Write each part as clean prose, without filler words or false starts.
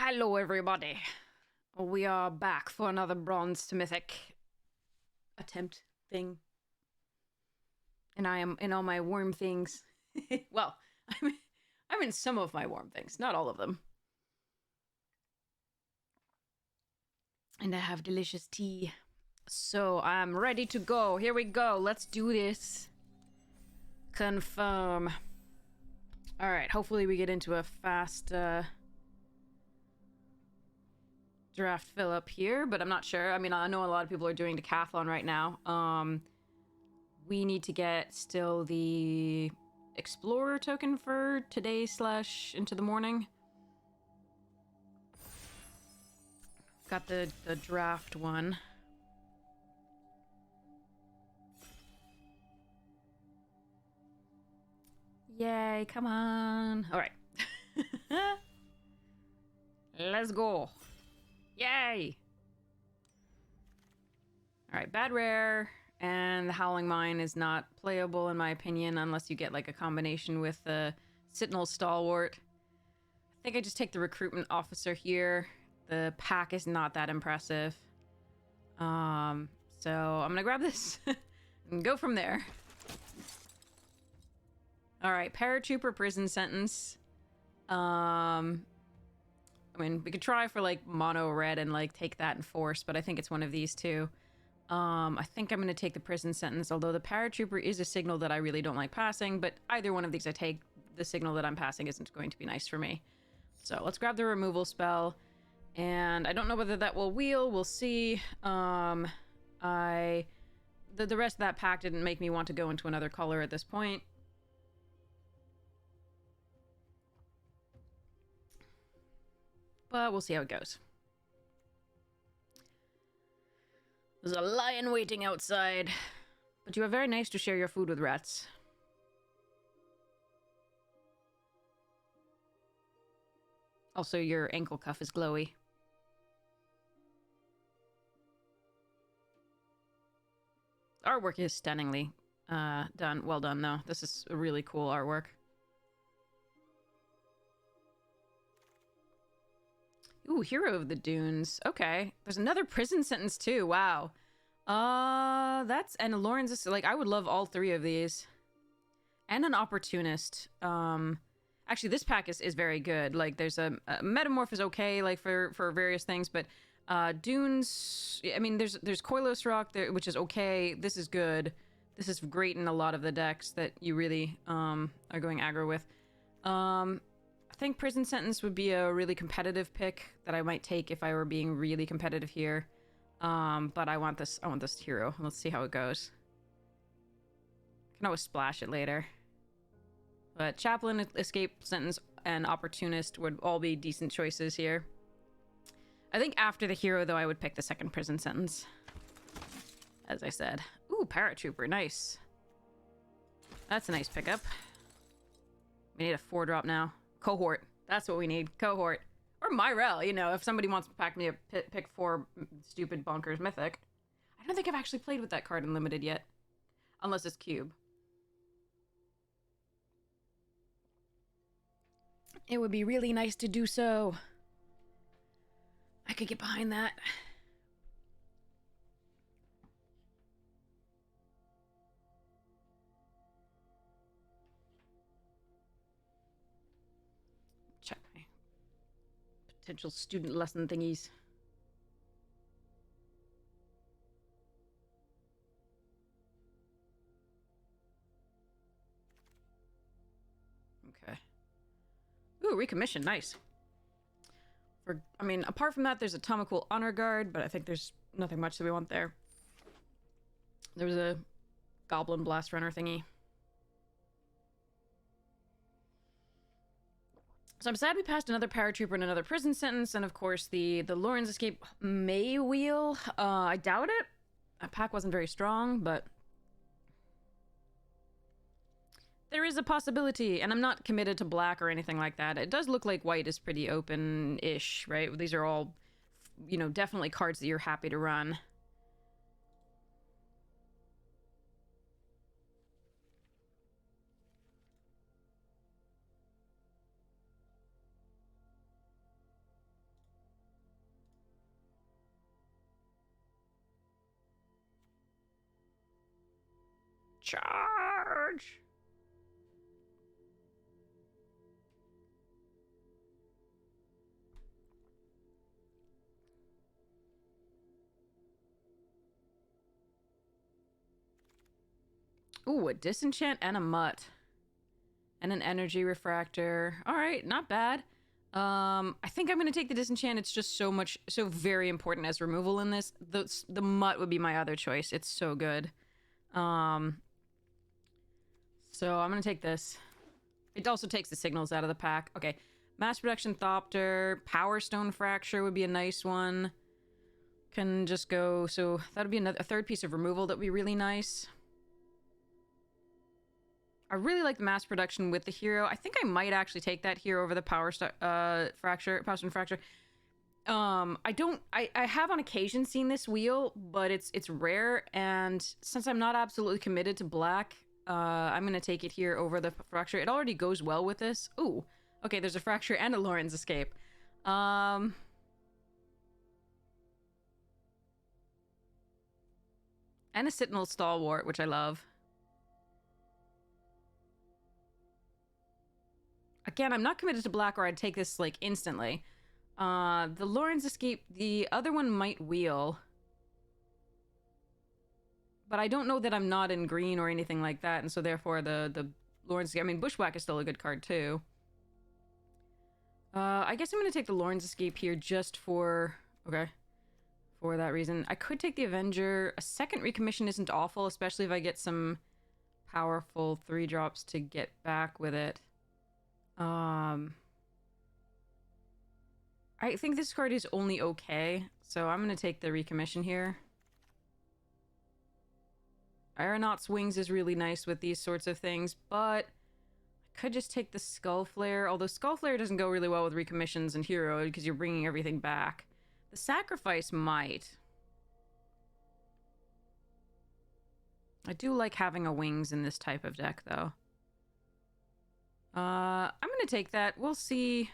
Hello, everybody. We are back for another bronze to mythic attempt thing. And I am in all my warm things. Well, I'm in some of my warm things, not all of them. And I have delicious tea. So I'm ready to go. Here we go. Let's do this. Confirm. Alright, hopefully we get into a fast draft fill up here, but I'm not sure. I mean, I know a lot of people are doing decathlon right now. We need to get still the explorer token for today / into the morning. Got the draft one. Yay, come on. All right. Let's go. Yay. All right, bad rare. And the Howling Mine is not playable, in my opinion, unless you get, like, a combination with the Sentinel Stalwart. I think I just take the Recruitment Officer here. The pack is not that impressive. So I'm gonna grab this and go from there. Alright, Paratrooper Prison Sentence. I mean, we could try for, like, mono red and, like, take that in force, but I think it's one of these two. I think I'm going to take the prison sentence, although the paratrooper is a signal that I really don't like passing, but either one of these I take, the signal that I'm passing isn't going to be nice for me. So let's grab the removal spell, and I don't know whether that will wheel, we'll see. The rest of that pack didn't make me want to go into another color at this point. But we'll see how it goes. There's a lion waiting outside. But you are very nice to share your food with rats. Also, your ankle cuff is glowy. Artwork is stunningly done. Well done, though. This is a really cool artwork. Ooh, Hero of the Dunes. Okay. There's another prison sentence, too. Wow. That's... And Lawrence, like, I would love all three of these. And an Opportunist. Actually, this pack is very good. Like, there's a Metamorph is okay, like, for various things, but Dunes... I mean, there's Koilos Rock, there, which is okay. This is good. This is great in a lot of the decks that you really are going aggro with. I think Prison Sentence would be a really competitive pick that I might take if I were being really competitive here. But I want this hero. Let's see how it goes. I can always splash it later. But Chaplain, Escape Sentence, and Opportunist would all be decent choices here. I think after the hero, though, I would pick the second Prison Sentence. As I said. Ooh, Paratrooper, nice. That's a nice pickup. We need a 4-drop now. Cohort. That's what we need. Cohort. Or Myrel, you know, if somebody wants to pack me a pick 4 stupid bonkers mythic. I don't think I've actually played with that card in Limited yet. Unless it's Cube. It would be really nice to do so. I could get behind that. Check my potential student lesson thingies. Okay. Ooh, recommission, nice. I mean, apart from that, there's Atomical Honor Guard, but I think there's nothing much that we want there. There was a Goblin Blast Runner thingy. So I'm sad we passed another Paratrooper and another Prison Sentence, and of course the Lawrence Escape may wheel. I doubt it. That pack wasn't very strong, but there is a possibility, and I'm not committed to black or anything like that. It does look like white is pretty open-ish, right? These are all, you know, definitely cards that you're happy to run. Charge! Ooh, a disenchant and a mutt. And an energy refractor. Alright, not bad. I think I'm gonna take the disenchant. It's just so very important as removal in this. The mutt would be my other choice. It's so good. So I'm gonna take this. It also takes the signals out of the pack. Okay. Mass production Thopter. Power Stone Fracture would be a nice one. Can just go... So that would be a third piece of removal that would be really nice. I really like the mass production with the hero. I think I might actually take that here over the Power Stone Fracture. I have on occasion seen this wheel, but it's rare, and since I'm not absolutely committed to black, I'm gonna take it here over the Fracture. It already goes well with this. Ooh, okay, there's a Fracture and a Lauren's Escape. And a Sentinel Stalwart, which I love. Again, I'm not committed to black, or I'd take this, like, instantly. The Lauren's Escape, the other one might wheel. But I don't know that I'm not in green or anything like that, and so therefore the Lauren's Escape... I mean, Bushwhack is still a good card, too. I guess I'm gonna take the Lauren's Escape here just for... Okay. For that reason. I could take the Avenger. A second recommission isn't awful, especially if I get some powerful 3-drops to get back with it. I think this card is only okay, so I'm gonna take the recommission here. Aeronaut's Wings is really nice with these sorts of things, but I could just take the Skull Flare, although Skull Flare doesn't go really well with recommissions and hero because you're bringing everything back. The Sacrifice might. I do like having a Wings in this type of deck, though. I'm gonna take that. We'll see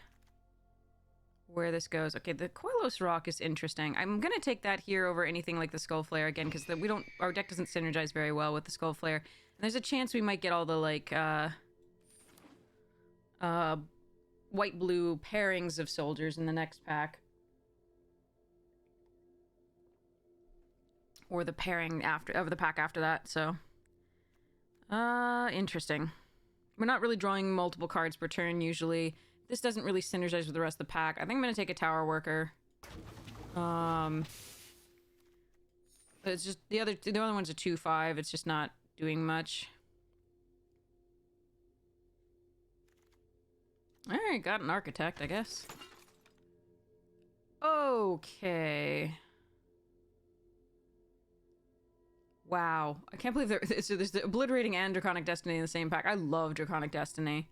where this goes. Okay, the Koilos Rock is interesting. I'm gonna take that here over anything like the Skull Flare again, because our deck doesn't synergize very well with the Skull Flare. And there's a chance we might get all the, like, white-blue pairings of soldiers in the next pack. Or the pairing of the pack after that, so... interesting. We're not really drawing multiple cards per turn, usually. This doesn't really synergize with the rest of the pack. I think I'm gonna take a Tower Worker. It's just... The other one's a 2/5. It's just not doing much. Alright, got an Architect, I guess. Okay... Wow. I can't believe there's the Obliterating and Draconic Destiny in the same pack. I love Draconic Destiny.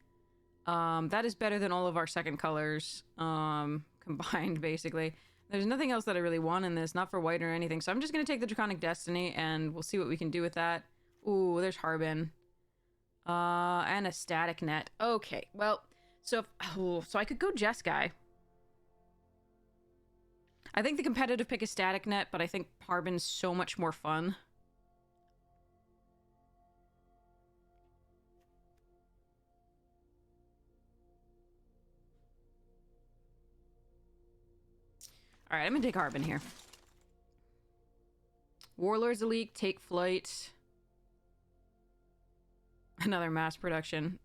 That is better than all of our second colors, combined, basically. There's nothing else that I really want in this, not for white or anything, so I'm just gonna take the Draconic Destiny, and we'll see what we can do with that. Ooh, there's Harbin. And a Static Net. Okay, well, so I could go Jeskai. I think the competitive pick is Static Net, but I think Harbin's so much more fun. Alright, I'm gonna take Harbin here. Warlord's Elite, Take Flight. Another mass production.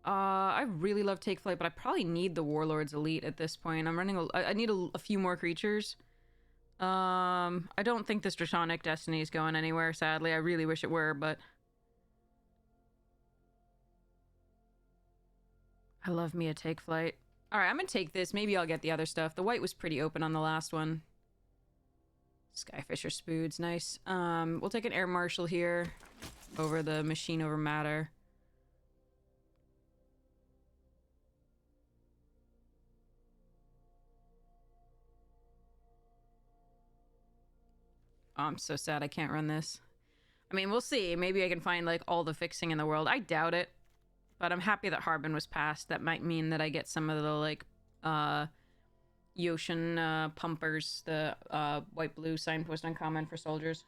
I really love Take Flight, but I probably need the Warlord's Elite at this point. I need a few more creatures. I don't think this Draconic Destiny is going anywhere, sadly. I really wish it were, but... I love me a Take Flight. Alright, I'm gonna take this. Maybe I'll get the other stuff. The white was pretty open on the last one. Skyfisher Spoods, nice. We'll take an Air Marshal here over the Machine over Matter. Oh, I'm so sad I can't run this. I mean, we'll see. Maybe I can find, like, all the fixing in the world. I doubt it. But I'm happy that Harbin was passed. That might mean that I get some of the, like, Yoshin Pumpers, the white-blue signpost uncommon for soldiers.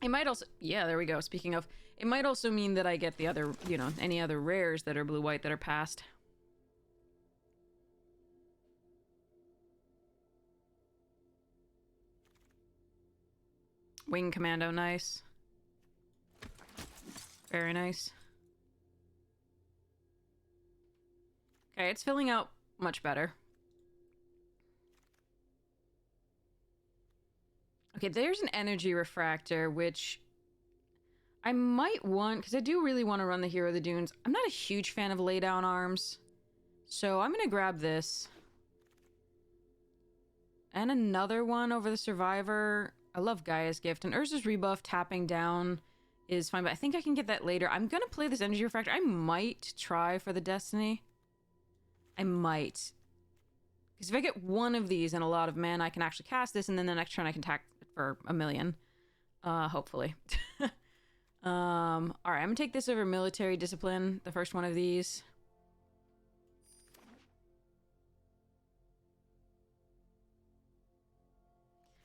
It might also... Yeah, there we go. Speaking of... It might also mean that I get the other, you know, any other rares that are blue-white that are passed. Wing Commando, nice. Very nice. Okay, it's filling out much better. Okay, there's an energy refractor, which I might want, because I do really want to run the Hero of the Dunes. I'm not a huge fan of laydown arms, so I'm going to grab this. And another one over the Survivor. I love Gaia's Gift. And Urza's Rebuff tapping down is fine, but I think I can get that later. I'm going to play this energy refractor. I might try for the Destiny. I might. Because if I get one of these and a lot of mana, I can actually cast this, and then the next turn I can attack for 1,000,000. Hopefully. Alright, I'm gonna take this over Military Discipline, the first one of these.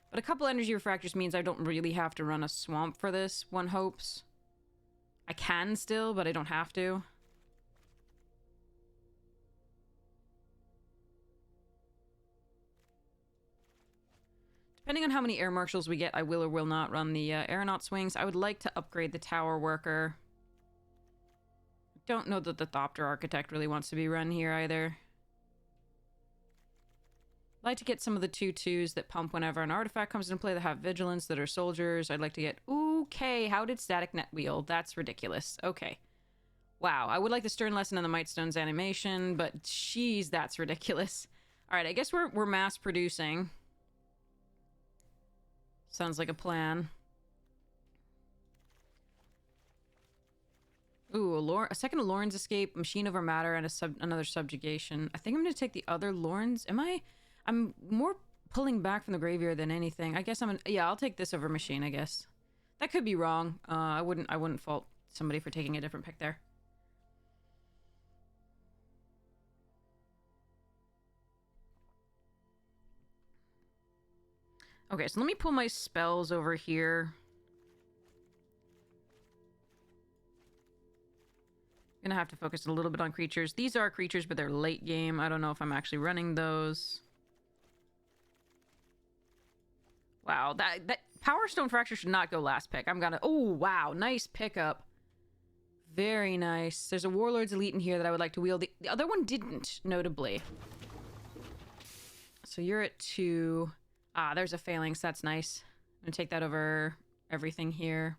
But a couple energy refractors means I don't really have to run a swamp for this, one hopes. I can still, but I don't have to. Depending on how many air marshals we get, I will or will not run the aeronaut swings. I would like to upgrade the tower worker. Don't know that the Thopter Architect really wants to be run here either. I'd like to get some of the 2/2s that pump whenever an artifact comes into play that have vigilance, that are soldiers. I'd like to get... Okay, how did Static Net Wheel? That's ridiculous. Okay. Wow, I would like the Stern Lesson and the Might Stones animation, but jeez, that's ridiculous. Alright, I guess we're mass producing. Sounds like a plan. Ooh, a second Lorn's Escape, Machine Over Matter, and another Subjugation. I think I'm going to take the other Lorn's. I'm more pulling back from the graveyard than anything. I guess yeah, I'll take this over Machine, I guess. That could be wrong. I wouldn't fault somebody for taking a different pick there. Okay, so let me pull my spells over here. Gonna have to focus a little bit on creatures. These are creatures, but they're late game. I don't know if I'm actually running those. Wow, that Power Stone Fracture should not go last pick. I'm gonna... Oh, wow, nice pickup. Very nice. There's a Warlord's Elite in here that I would like to wield. The other one didn't, notably. So you're at 2... Ah, there's a Phalanx. That's nice. I'm gonna take that over everything here.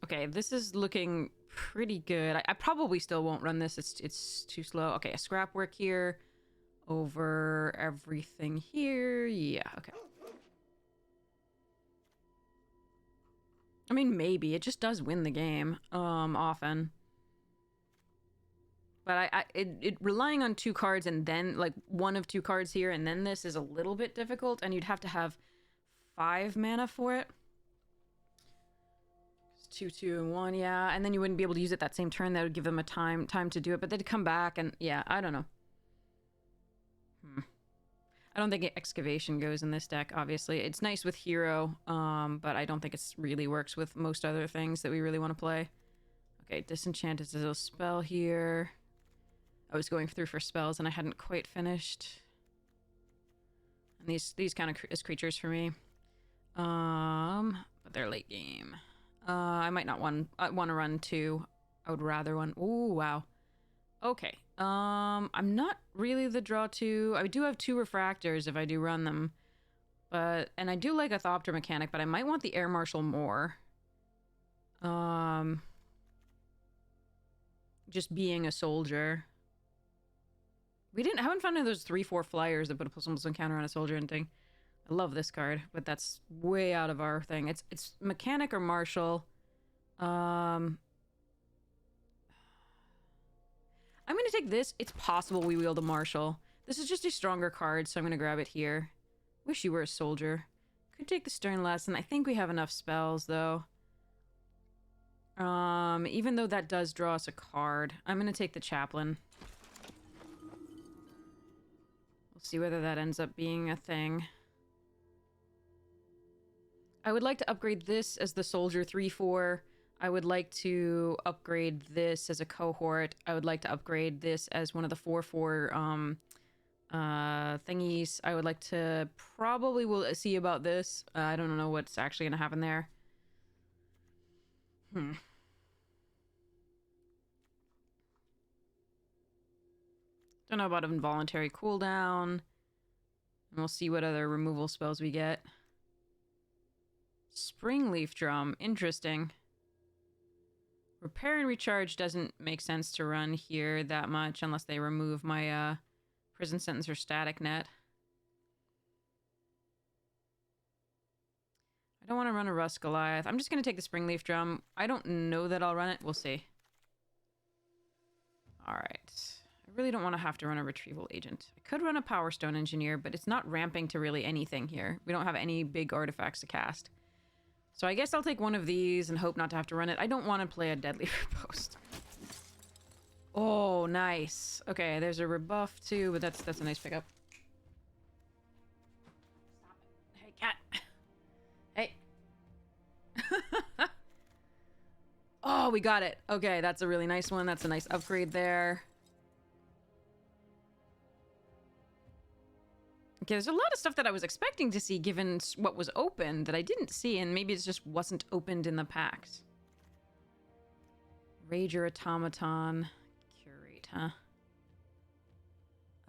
Okay, this is looking pretty good. I probably still won't run this. It's too slow. Okay, a Scrap Work here. Over everything here. Yeah, okay. I mean, maybe. It just does win the game, often. But relying on 2 cards and then, like, one of 2 cards here and then this is a little bit difficult, and you'd have to have 5 mana for it. It's 2, 2, and 1, yeah. And then you wouldn't be able to use it that same turn. That would give them a time to do it, but they'd come back, and yeah, I don't know. I don't think Excavation goes in this deck, obviously. It's nice with Hero, but I don't think it really works with most other things that we really want to play. Okay, Disenchant is a spell here. I was going through for spells and I hadn't quite finished. And these kind of as creatures for me. But they're late game. I might not want to run 2. I would rather one. Ooh, wow. Okay. I'm not really the draw 2. I do have 2 refractors if I do run them. And I do like a Thopter mechanic, but I might want the Air Marshal more. Just being a soldier. Haven't found any of those 3/4 flyers that put a +1/+1 encounter on a soldier and thing. I love this card, but that's way out of our thing. It's mechanic or martial. I'm gonna take this. It's possible we wield a marshal. This is just a stronger card, so I'm gonna grab it here. Wish you were a soldier. Could take the Stern Lesson. I think we have enough spells, though. Even though that does draw us a card. I'm gonna take the Chaplain. We'll see whether that ends up being a thing. I would like to upgrade this as the Soldier 3-4. I would like to upgrade this as a cohort. I would like to upgrade this as one of the 4-4 thingies. I would like to probably will see about this. I don't know what's actually gonna happen there. Don't know about involuntary cooldown. And we'll see what other removal spells we get. Springleaf Drum. Interesting. Repair and Recharge doesn't make sense to run here that much unless they remove my prison sentence or static net. I don't want to run a Rust Goliath. I'm just going to take the Springleaf Drum. I don't know that I'll run it. We'll see. Alright. I really don't want to have to run a Retrieval Agent. I could run a Power Stone Engineer, but it's not ramping to really anything here. We don't have any big artifacts to cast. So I guess I'll take one of these and hope not to have to run it. I don't want to play a Deadly Riposte. Oh, nice. Okay, there's a rebuff too, but that's a nice pickup. Stop it. Hey, cat. Hey. Oh, we got it. Okay, that's a really nice one. That's a nice upgrade there. Okay, there's a lot of stuff that I was expecting to see given what was open that I didn't see, and maybe it just wasn't opened in the packs. Rager Automaton. Curate, huh?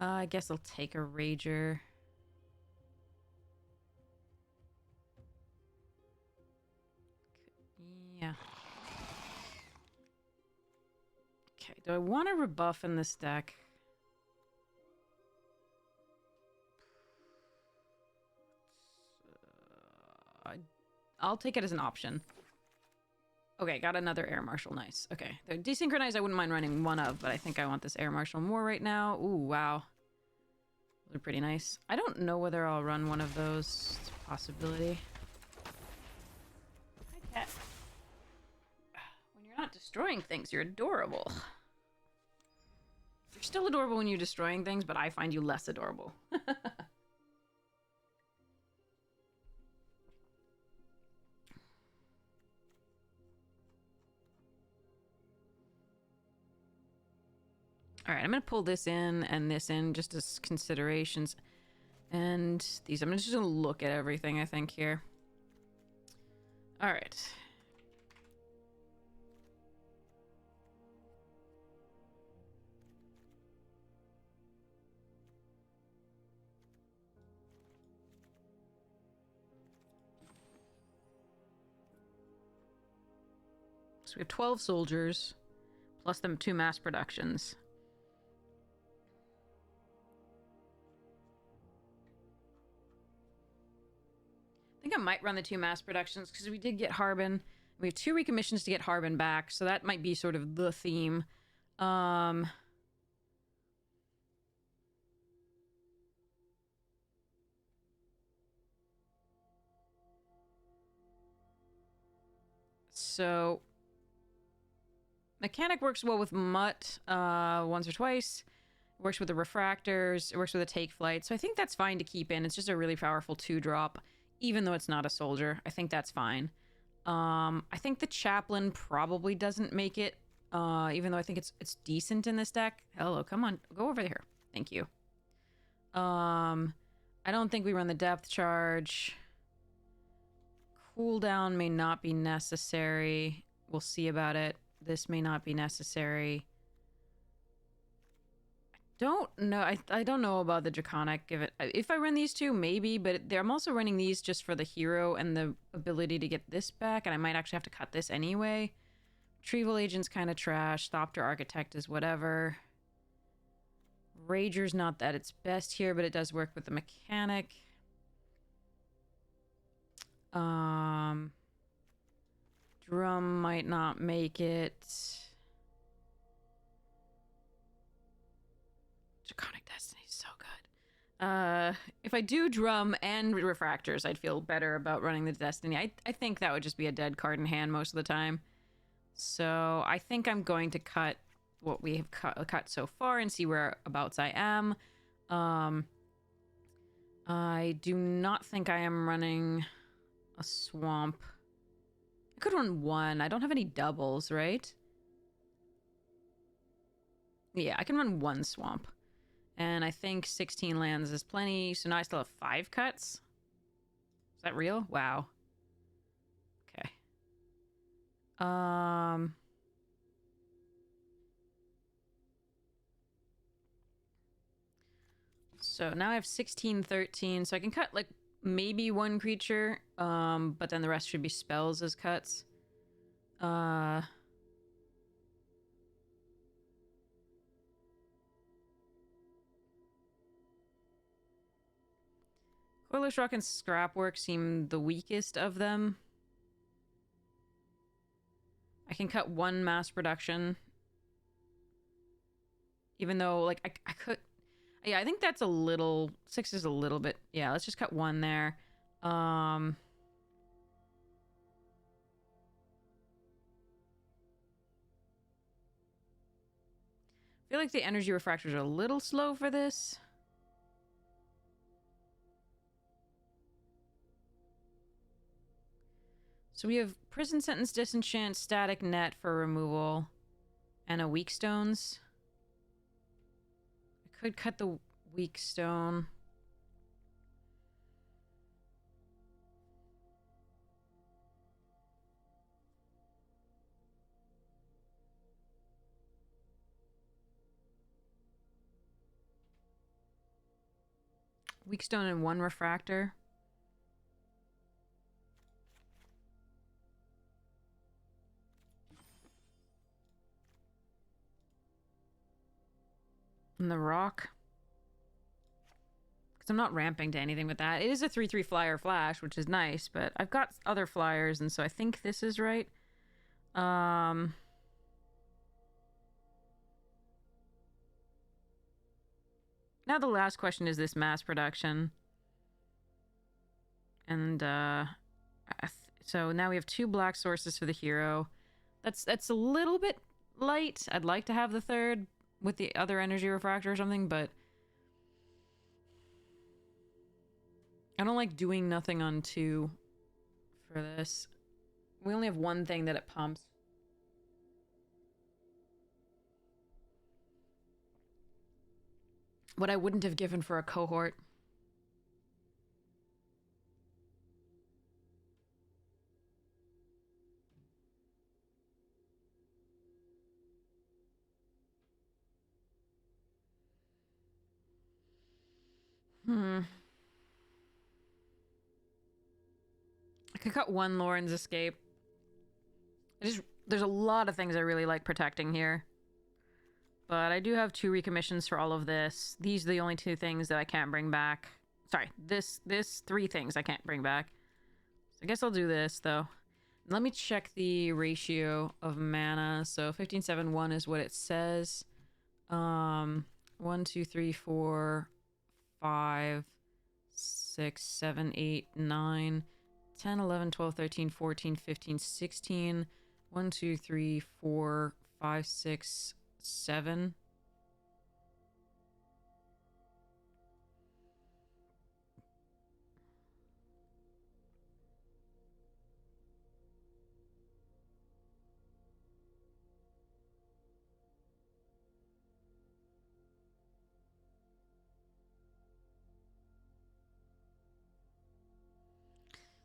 I guess I'll take a Rager. Yeah. Okay, do I want a rebuff in this deck? I'll take it as an option. Okay, got another Air Marshal. Nice. Okay. The Desynchronized I wouldn't mind running one of, but I think I want this Air Marshal more right now. Ooh, wow. Those are pretty nice. I don't know whether I'll run one of those. It's a possibility. Hi, cat. When you're not destroying things, you're adorable. You're still adorable when you're destroying things, but I find you less adorable. All right, I'm going to pull this in and this in just as considerations. And these, I'm just going to look at everything, I think, here. All right. So we have 12 soldiers, plus them 2 mass productions. I think I might run the 2 mass productions because we did get Harbin. We have 2 recommissions to get Harbin back, so that might be sort of the theme. So Mechanic works well with Mutt once or twice. It works with the Refractors. It works with the Take Flight. So I think that's fine to keep in. It's just a really powerful 2-drop. Even though it's not a soldier, I think that's fine. I think the Chaplain probably doesn't make it, even though I think it's decent in this deck. Hello, come on, go over here. Thank you. I don't think we run the Depth Charge. Cooldown may not be necessary. We'll see about it. This may not be necessary. Don't know. I don't know about the Draconic. If I run these 2, maybe, but I'm also running these just for the hero and the ability to get this back, and I might actually have to cut this anyway. Retrieval Agent's kind of trash. Thopter Architect is whatever. Rager's not at its best here, but it does work with the Mechanic. Drum might not make it. Draconic Destiny is so good. If I do Drum and Refractors, I'd feel better about running the Destiny. I think that would just be a dead card in hand most of the time. So I think I'm going to cut what we have cut so far and see whereabouts I am. I do not think I am running a swamp. I could run one. I don't have any doubles, right? Yeah, I can run one swamp. And I think 16 lands is plenty, so now I still have 5 cuts. Is that real? Wow. Okay. So now I have 16, 13, so I can cut, like, maybe one creature, but then the rest should be spells as cuts. Coiler's Rock and Scrapwork seem the weakest of them. I can cut one mass production. Even though, like, I could... Yeah, I think that's a little... 6 is a little bit... Yeah, let's just cut one there. I feel like the energy refractors are a little slow for this. So we have Prison Sentence, Disenchant, Static Net for removal, and a Weak Stones. I could cut the Weak Stone. Weak Stone and one Refractor. And the Rock. Because I'm not ramping to anything with that. It is a 3/3 flyer flash, which is nice, but I've got other flyers, and so I think this is right. Now the last question is this mass production. And, so now we have 2 black sources for the hero. That's a little bit light. I'd like to have the third with the other energy refractor or something, but I don't like doing nothing on 2 for this. We only have one thing that it pumps. What I wouldn't have given for a cohort. I could cut one Lauren's Escape. There's a lot of things I really like protecting here. But I do have 2 recommissions for all of this. These are the only 2 things that I can't bring back. Sorry, this 3 things I can't bring back. So I guess I'll do this, though. Let me check the ratio of mana. So 15-7-1 is what it says. 1, 2, 3, 4, 5, 6, 7, 8, 9, 10, 11, 12, 13, 14, 15, 16. 1, 2, 3, 4, 5, 6, 7.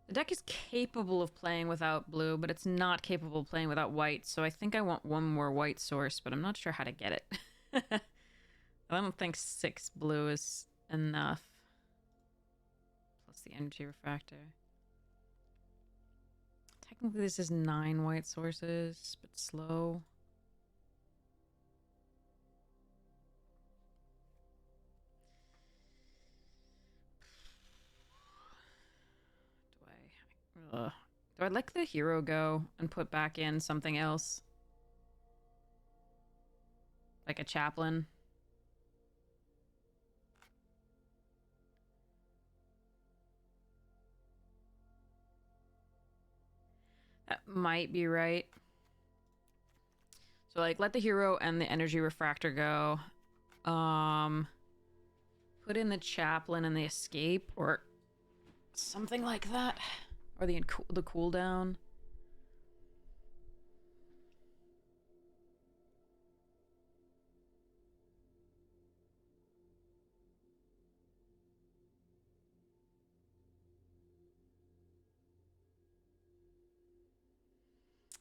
The deck is capable of playing without blue, but it's not capable of playing without white, so I think I want one more white source, but I'm not sure how to get it. I don't think 6 blue is enough. Plus the energy refractor. Technically this is 9 white sources, but slow. Do I let the hero go and put back in something else? Like a chaplain? That might be right. So, like, let the hero and the energy refractor go. Put in the chaplain and the escape, or something like that. Or the cooldown.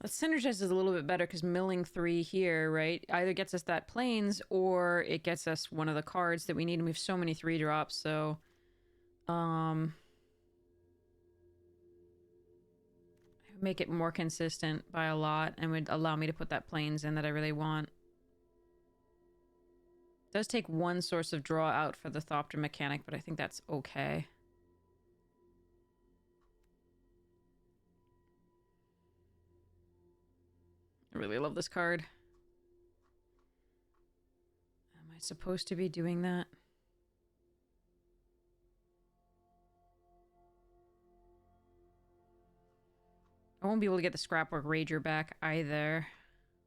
That synergizes a little bit better because milling 3 here, right? Either gets us that plains or it gets us one of the cards that we need. And we have so many 3-drops, so... make it more consistent by a lot and would allow me to put that plains in that I really want. It does take one source of draw out for the Thopter mechanic, but I think that's okay. I really love this card. Am I supposed to be doing that? I won't be able to get the Scrapwork Rager back either.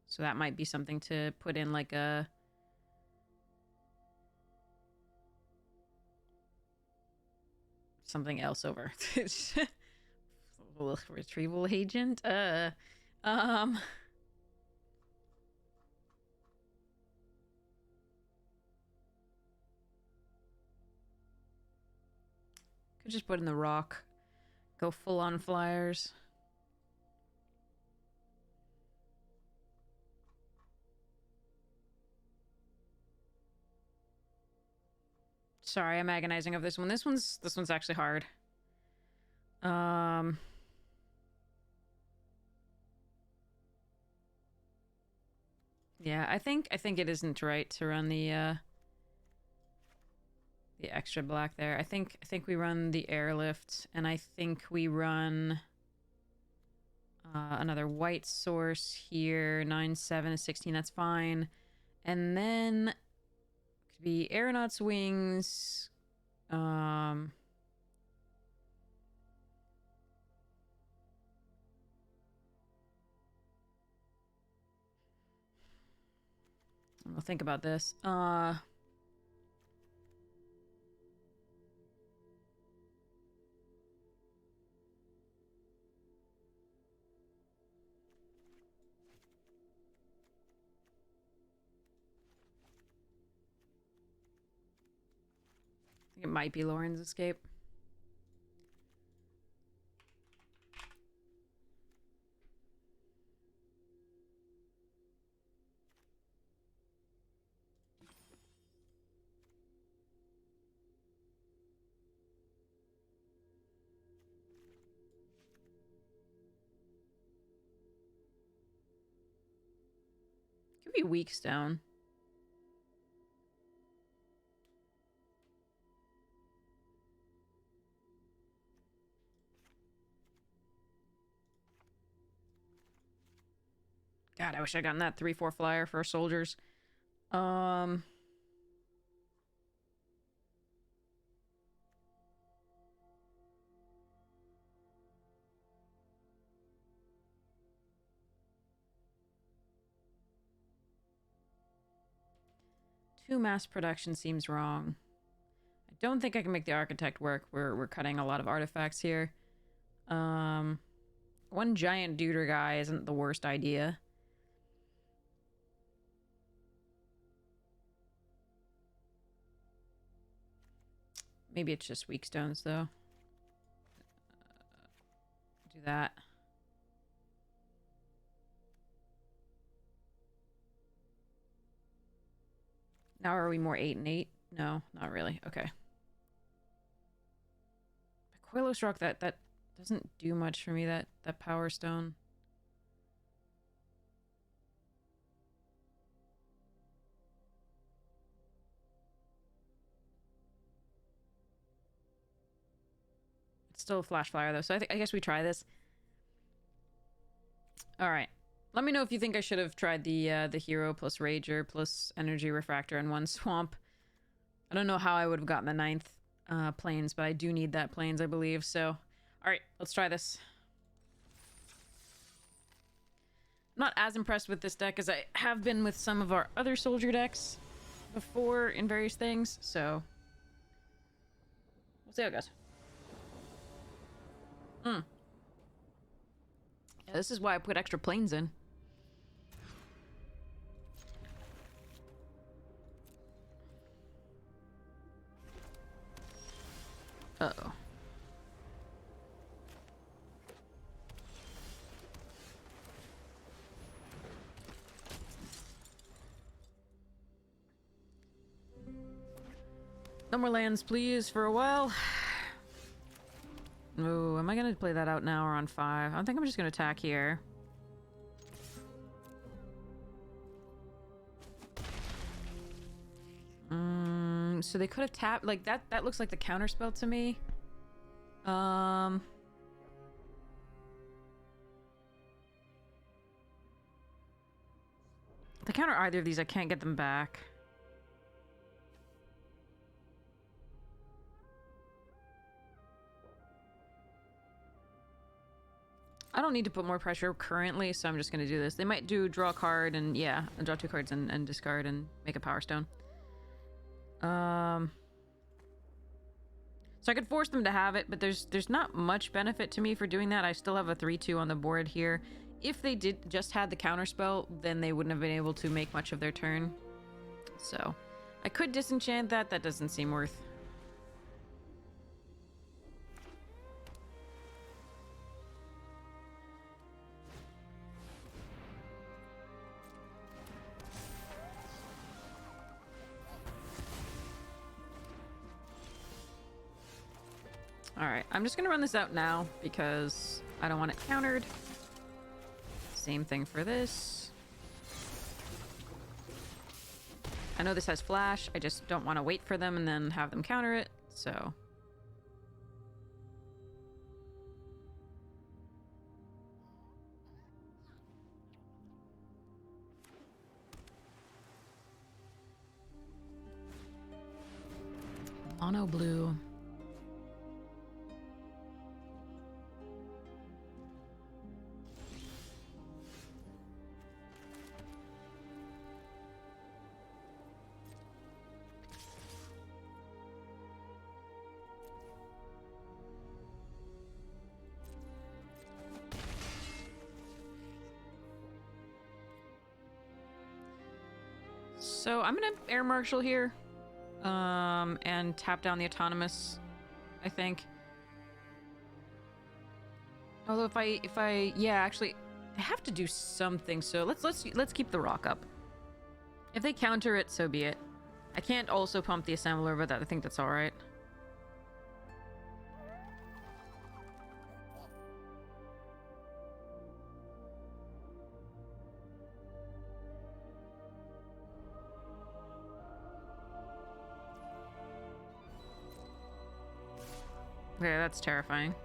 So that might be something to put in like a... something else over. Retrieval agent? Could just put in the rock. Go full on flyers. Sorry, I'm agonizing over this one. This one's actually hard. Yeah, I think it isn't right to run the extra black there. I think we run the airlift, and I think we run another white source here. 9, 7, 16. That's fine. And then could be aeronaut's wings. I'll think about this. It might be Lauren's escape. Could be weak stone. God, I wish I'd gotten that 3/4 flyer for soldiers. 2 mass production seems wrong. I don't think I can make the architect work. We're cutting a lot of artifacts here. 1 giant deuter guy isn't the worst idea. Maybe it's just weak stones, though. Do that. Now are we more 8 and 8? No, not really. Okay. The Coilos Rock, that doesn't do much for me, that Power Stone. It's still a flash flyer, though, so I guess we try this. Alright. Let me know if you think I should have tried the hero plus Rager plus Energy Refractor in 1 swamp. I don't know how I would have gotten the 9th plains, but I do need that plains, I believe. So, alright, let's try this. I'm not as impressed with this deck as I have been with some of our other soldier decks before in various things, so we'll see how it goes. Yeah, this is why I put extra planes in. Uh-oh. No more lands, please, for a while. Oh, am I gonna play that out now or on 5? I think I'm just gonna attack here. So they could have tapped like that. That looks like the counterspell to me. If they counter either of these, I can't get them back. I don't need to put more pressure currently, so I'm just gonna do this. They might do draw a card and yeah, draw 2 cards and discard and make a Power Stone. So I could force them to have it, but there's not much benefit to me for doing that. I still have a 3/2 on the board here. If they did just had the counterspell, then they wouldn't have been able to make much of their turn. So I could disenchant that. That doesn't seem worth. Alright, I'm just gonna run this out now because I don't want it countered. Same thing for this. I know this has flash, I just don't want to wait for them and then have them counter it, so... Mono blue. So I'm gonna Air Marshal here, and tap down the Autonomous, I think. Although if I yeah, actually, I have to do something. So let's keep the Rock up. If they counter it, so be it. I can't also pump the Assembler, but I think that's all right. Okay, that's terrifying.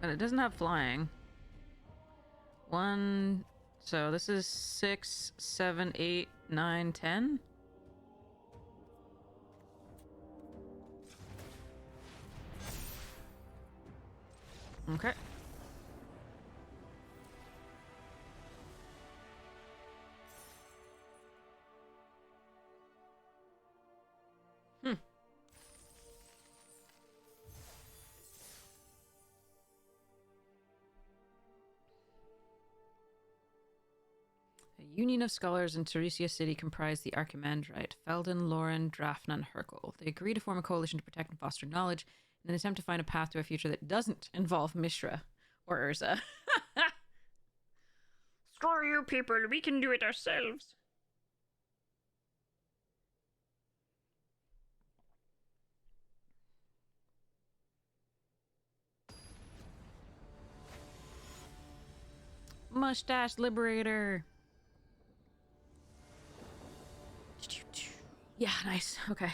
But it doesn't have flying. So this is 6, 7, 8, 9, 10. Okay. A union of scholars in Teresia City comprise the Archimandrite, Felden, Lauren, Drafna, and Hercule. They agree to form a coalition to protect and foster knowledge in an attempt to find a path to a future that doesn't involve Mishra or Urza. Screw you people, we can do it ourselves. Mustache Liberator. Yeah, nice. Okay.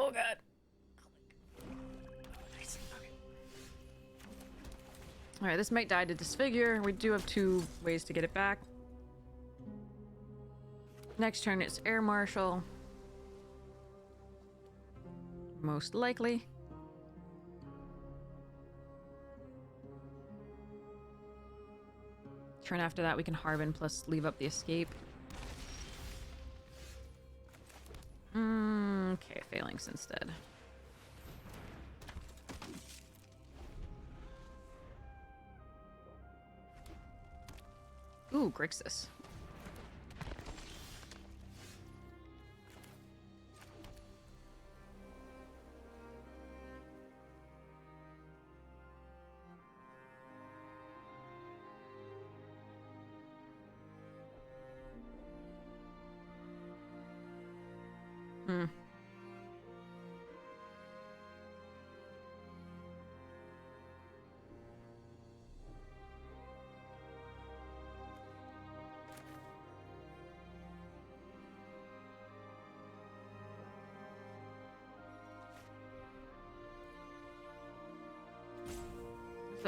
Oh god. Nice. Okay. Alright, this might die to disfigure. We do have 2 ways to get it back. Next turn it's Air Marshal. Most likely. Turn after that we can Harbin plus leave up the escape. Okay, Phalanx instead. Ooh, Grixis.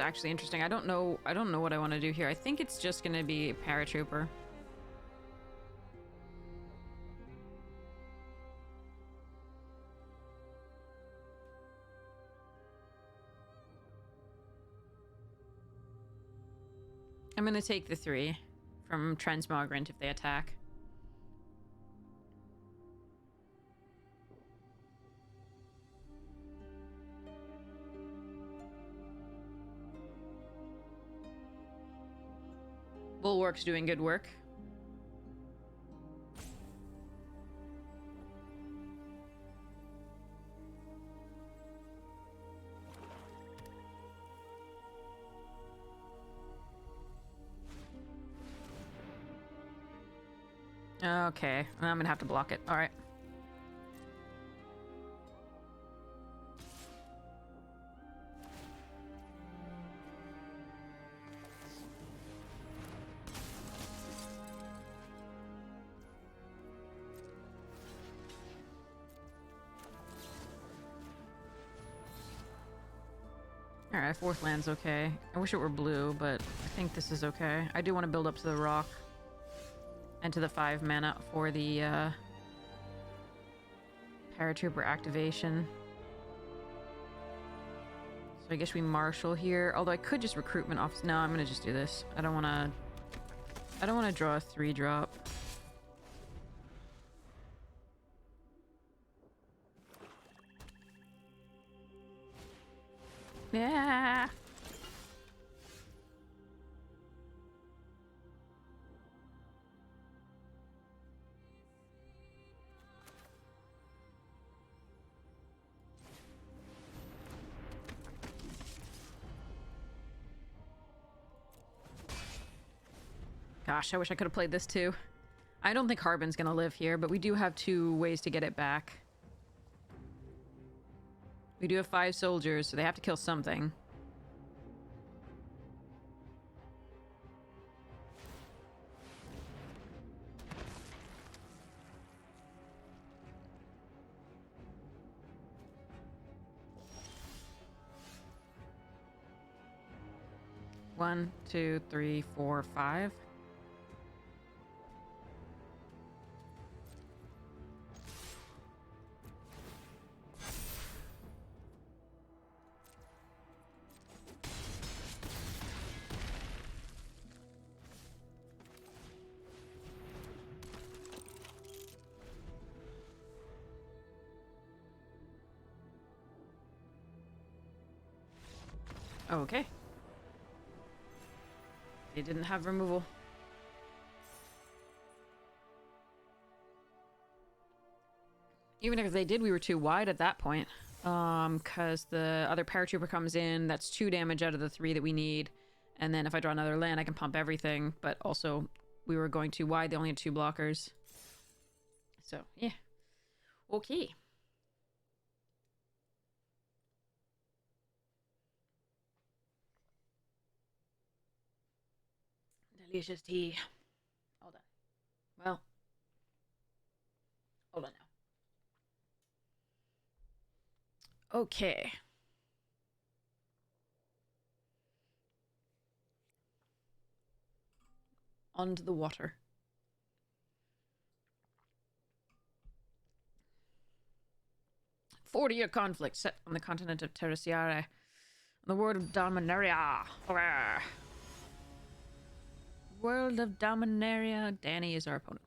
Actually interesting. I don't know what I want to do here. I think it's just gonna be paratrooper. I'm gonna take the 3 from Transmogrant if they attack. Bulwark's doing good work. Okay, I'm gonna have to block it. Alright. Alright, 4th land's okay. I wish it were blue, but I think this is okay. I do want to build up to the rock. And to the 5 mana for the paratrooper activation. So I guess we marshal here. Although I could just recruitment office. No, I'm gonna just do this. I don't wanna draw a 3-drop. Yeah. Gosh, I wish I could have played this too. I don't think Harbin's gonna live here, but we do have 2 ways to get it back. We do have 5 soldiers, so they have to kill something. One, 2, 3, 4, 5. Okay. They didn't have removal. Even if they did, we were too wide at that point. Because the other paratrooper comes in, that's 2 damage out of the 3 that we need. And then if I draw another land, I can pump everything. But also, we were going too wide. They only had 2 blockers. So, yeah. Okay. Delicious tea. Hold on. Well. Hold on now. Okay. Onto the water. Forty-year conflict set on the continent of Tertiare. The world of Dominaria. World of Dominaria. Danny is our opponent.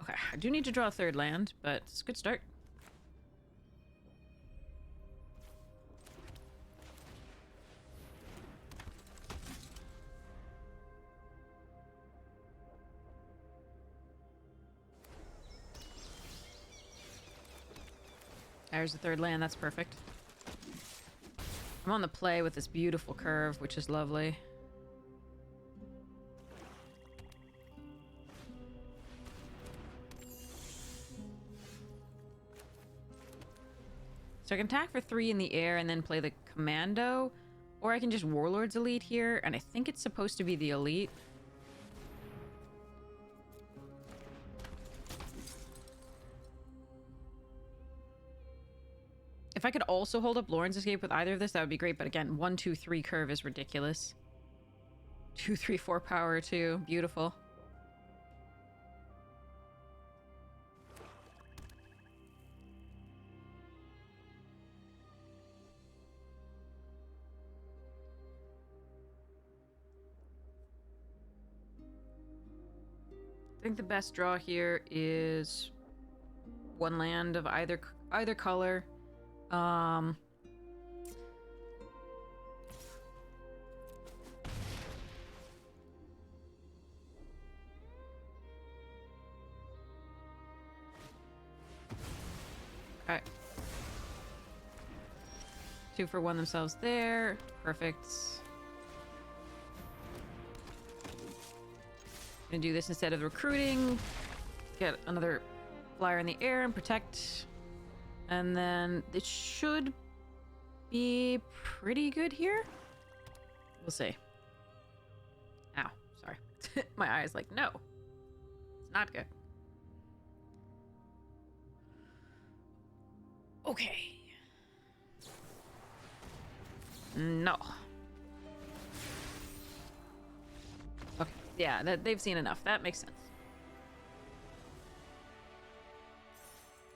Okay, I do need to draw a third land, but it's a good start. There's the third land, that's perfect. I'm on the play with this beautiful curve, which is lovely. So I can attack for 3 in the air and then play the commando, or I can just Warlord's Elite here, and I think it's supposed to be the Elite. If I could also hold up Lauren's Escape with either of this, that would be great, but again, 1, 2, 3 curve is ridiculous. 2, 3, 4 power too. Beautiful. I think the best draw here is 1 land of either color. Okay. 2 for 1 themselves there. Perfect. Gonna do this instead of recruiting. Get another flyer in the air and protect. And then it should be pretty good here. We'll see. Ow, sorry. My eye is like, no. It's not good. Okay. No. Okay, yeah, they've seen enough. That makes sense.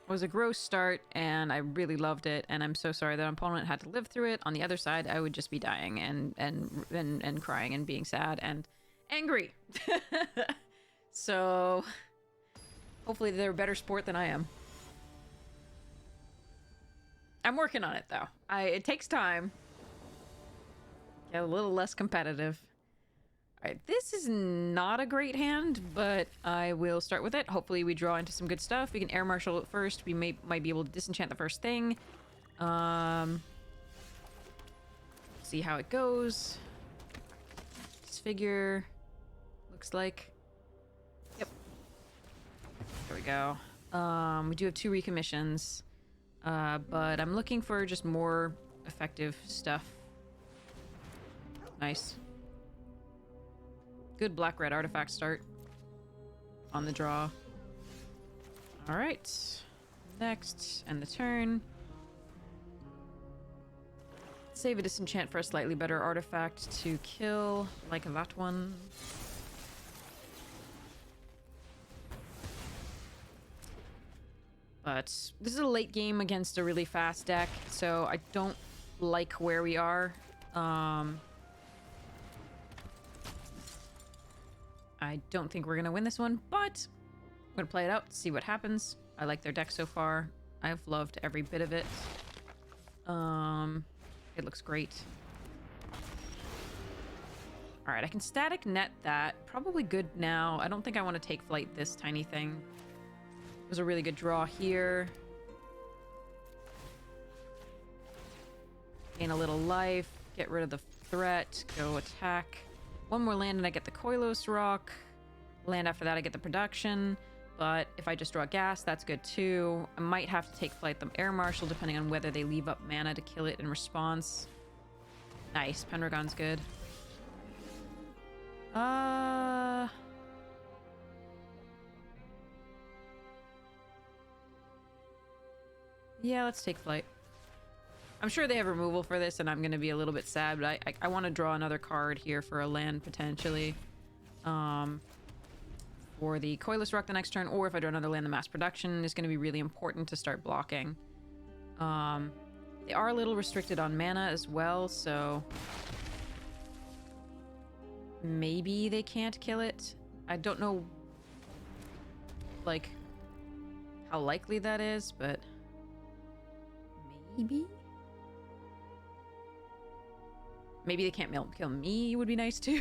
It was a gross start, and I really loved it, and I'm so sorry that an opponent had to live through it. On the other side, I would just be dying and crying and being sad and angry. So, hopefully they're a better sport than I am. I'm working on it, though. It takes time. Get a little less competitive. Alright, this is not a great hand, but I will start with it. Hopefully we draw into some good stuff. We can air marshal it first. We might be able to disenchant the first thing. See how it goes. Disfigure. Looks like. Yep. There we go. We do have 2 recommissions. But I'm looking for just more effective stuff. Nice. Good black-red artifact start on the draw. Alright. Next, end the turn. Save a disenchant for a slightly better artifact to kill, like that one. But this is a late game against a really fast deck, so I don't like where we are. I don't think we're going to win this one, but I'm going to play it out, see what happens. I like their deck so far. I've loved every bit of it. It looks great. Alright, I can static net that. Probably good now. I don't think I want to take flight this tiny thing. It was a really good draw here. Gain a little life. Get rid of the threat. Go attack. 1 more land and I get the Koilos Rock. Land after that I get the production. But if I just draw gas, that's good too. I might have to take flight the Air Marshal depending on whether they leave up mana to kill it in response. Nice. Pendragon's good. Yeah, let's take flight. I'm sure they have removal for this, and I'm going to be a little bit sad, but I want to draw another card here for a land, potentially. For the Coilless Rock the next turn, or if I draw another land, the mass production is going to be really important to start blocking. They are a little restricted on mana as well, so... maybe they can't kill it. I don't know, like, how likely that is, but... maybe? Maybe they can't kill me would be nice, too.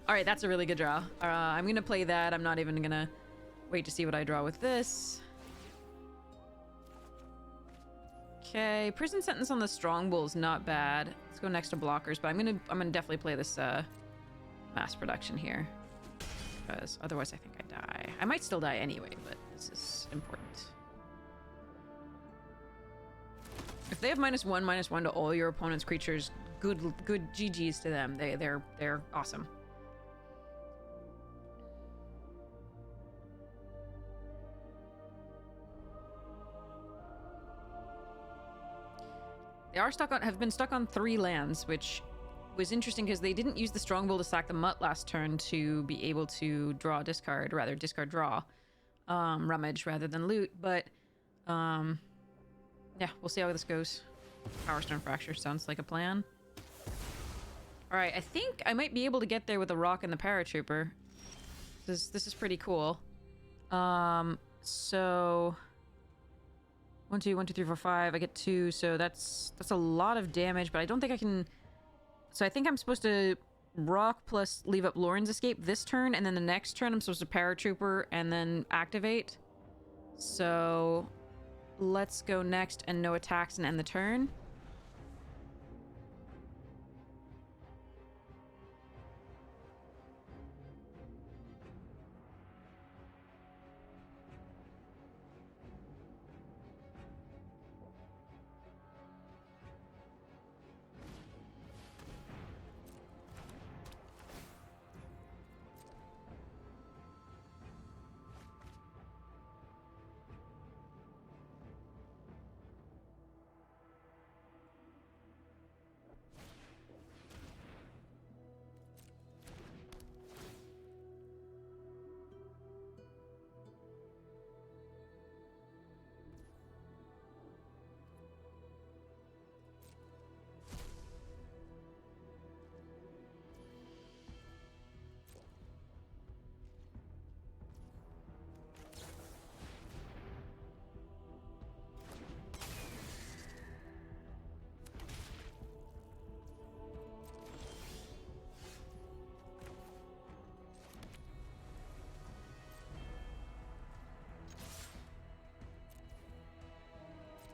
Alright, that's a really good draw. I'm gonna play that. I'm not even gonna wait to see what I draw with this. Okay, Prison Sentence on the Strong Bull is not bad. Let's go next to blockers, but I'm gonna definitely play this mass production here. Because otherwise I think I die. I might still die anyway, but this is important. If they have -1/-1 to all your opponent's creatures, good GGs to them. They're awesome. They are have been stuck on 3 lands, which was interesting because they didn't use the Strongbow to sack the Mutt last turn to be able to draw discard, rather discard draw, rummage rather than loot. But yeah, we'll see how this goes. Powerstone Fracture sounds like a plan. All right, I think I might be able to get there with the rock and the paratrooper. This is pretty cool. So 1, 2, 1, 2, 3, 4, 5. I get 2, so that's a lot of damage, but I don't think I can... So I think I'm supposed to rock plus leave up Lauren's Escape this turn, and then the next turn I'm supposed to paratrooper and then activate. So let's go next and no attacks and end the turn.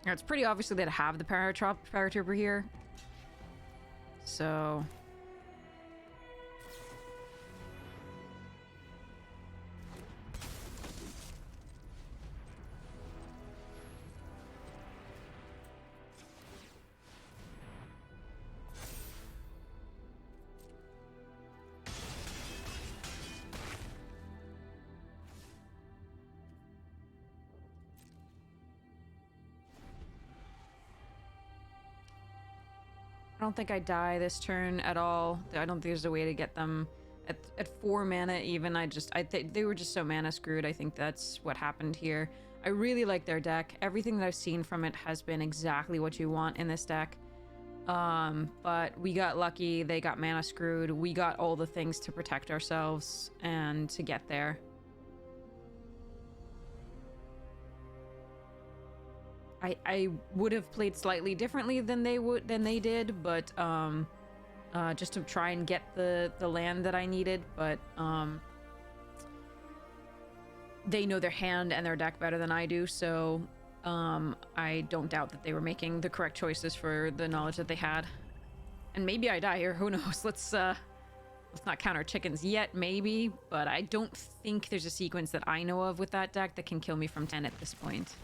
Now, it's pretty obviously that I have the paratrooper here. So... I don't think I die this turn at all. I don't think there's a way to get them at 4 mana even. I think they were just so mana screwed. I think that's what happened here. I really like their deck. Everything that I've seen from it has been exactly what you want in this deck. But we got lucky. They got mana screwed. We got all the things to protect ourselves and to get there. I would have played slightly differently than they did, but just to try and get the land that I needed. But they know their hand and their deck better than I do, so I don't doubt that they were making the correct choices for the knowledge that they had. And maybe I die here. Who knows? Let's not count our chickens yet. Maybe, but I don't think there's a sequence that I know of with that deck that can kill me from 10 at this point.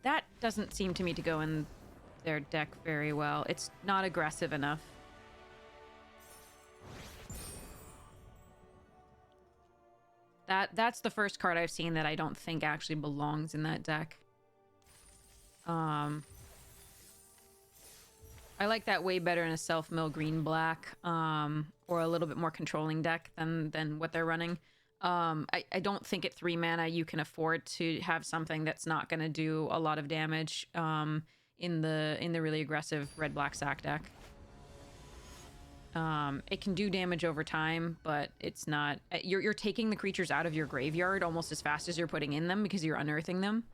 That doesn't seem to me to go in their deck very well. It's not aggressive enough. That's the first card I've seen that I don't think actually belongs in that deck. I like that way better in a self-mill green-black, or a little bit more controlling deck than what they're running. I don't think at 3 mana you can afford to have something that's not going to do a lot of damage in the really aggressive red-black sack deck. It can do damage over time, but it's not... You're taking the creatures out of your graveyard almost as fast as you're putting in them because you're unearthing them.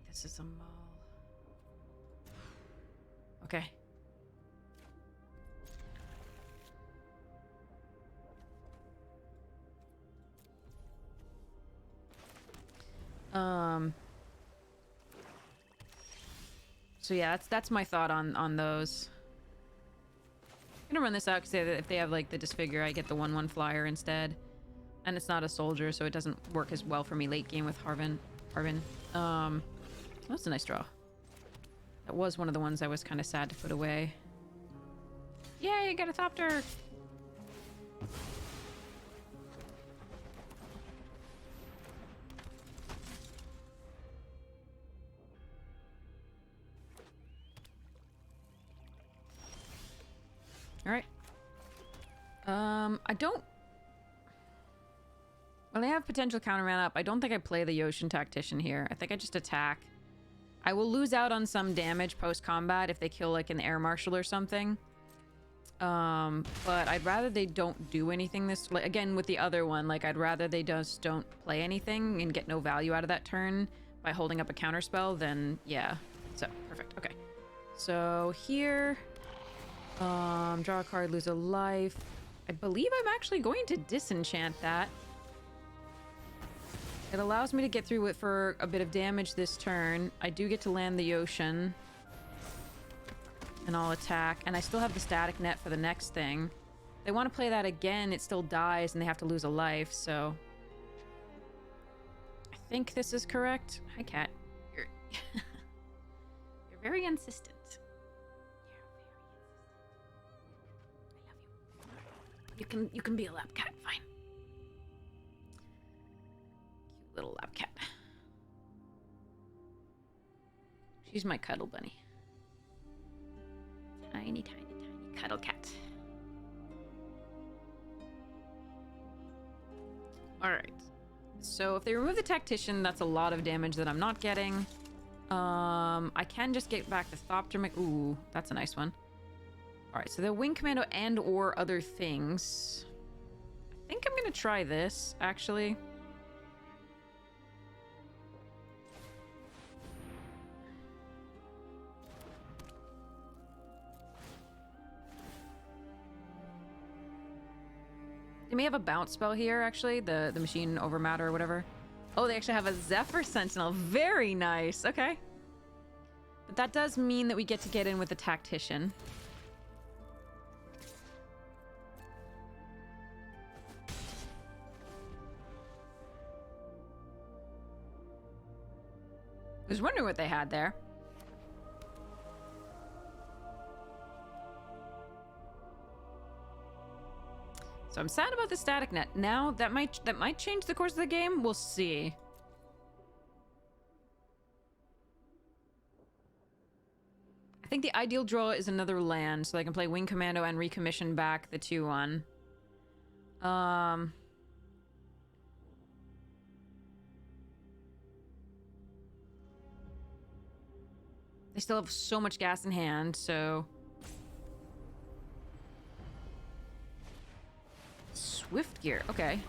This is a mole. Okay. So yeah, that's my thought on those. I'm gonna run this out because if they have like the disfigure, I get the 1/1 flyer instead, and it's not a soldier, so it doesn't work as well for me late game with Harvin. That's a nice draw. That was one of the ones I was kind of sad to put away. Yay, I got a Thopter! Alright. I don't... Well, they have potential counter mana up. I don't think I play the Yotian Tactician here. I think I just attack. I will lose out on some damage post-combat if they kill, like, an Air Marshal or something. But I'd rather they don't do anything this... Like, again, with the other one, like, I'd rather they just don't play anything and get no value out of that turn by holding up a counterspell than... Yeah. So, perfect. Okay. So, here... draw a card, lose a life. I believe I'm actually going to disenchant that. It allows me to get through it for a bit of damage this turn. I do get to land the ocean. And I'll attack. And I still have the static net for the next thing. They want to play that again, it still dies and they have to lose a life, so... I think this is correct. Hi, cat. You're... You're very insistent. You're very insistent. I love you. You can be a lap cat, fine. Cute little lap cat. She's my cuddle bunny. Tiny, tiny, tiny cuddle cat. Alright. So if they remove the Tactician, that's a lot of damage that I'm not getting. I can just get back the Thopter. Ooh, that's a nice one. Alright, so the Wing Commando and or other things. I think I'm gonna try this, actually. They may have a bounce spell here, actually. The machine over matter or whatever. Oh, they actually have a Zephyr Sentinel. Very nice. Okay. But that does mean that we get to get in with the Tactician. I was wondering what they had there. So I'm sad about the static net. Now that might change the course of the game. We'll see. I think the ideal draw is another land, so I can play Wing Commando and recommission back the 2/1. They still have so much gas in hand, so... Swift Gear, okay.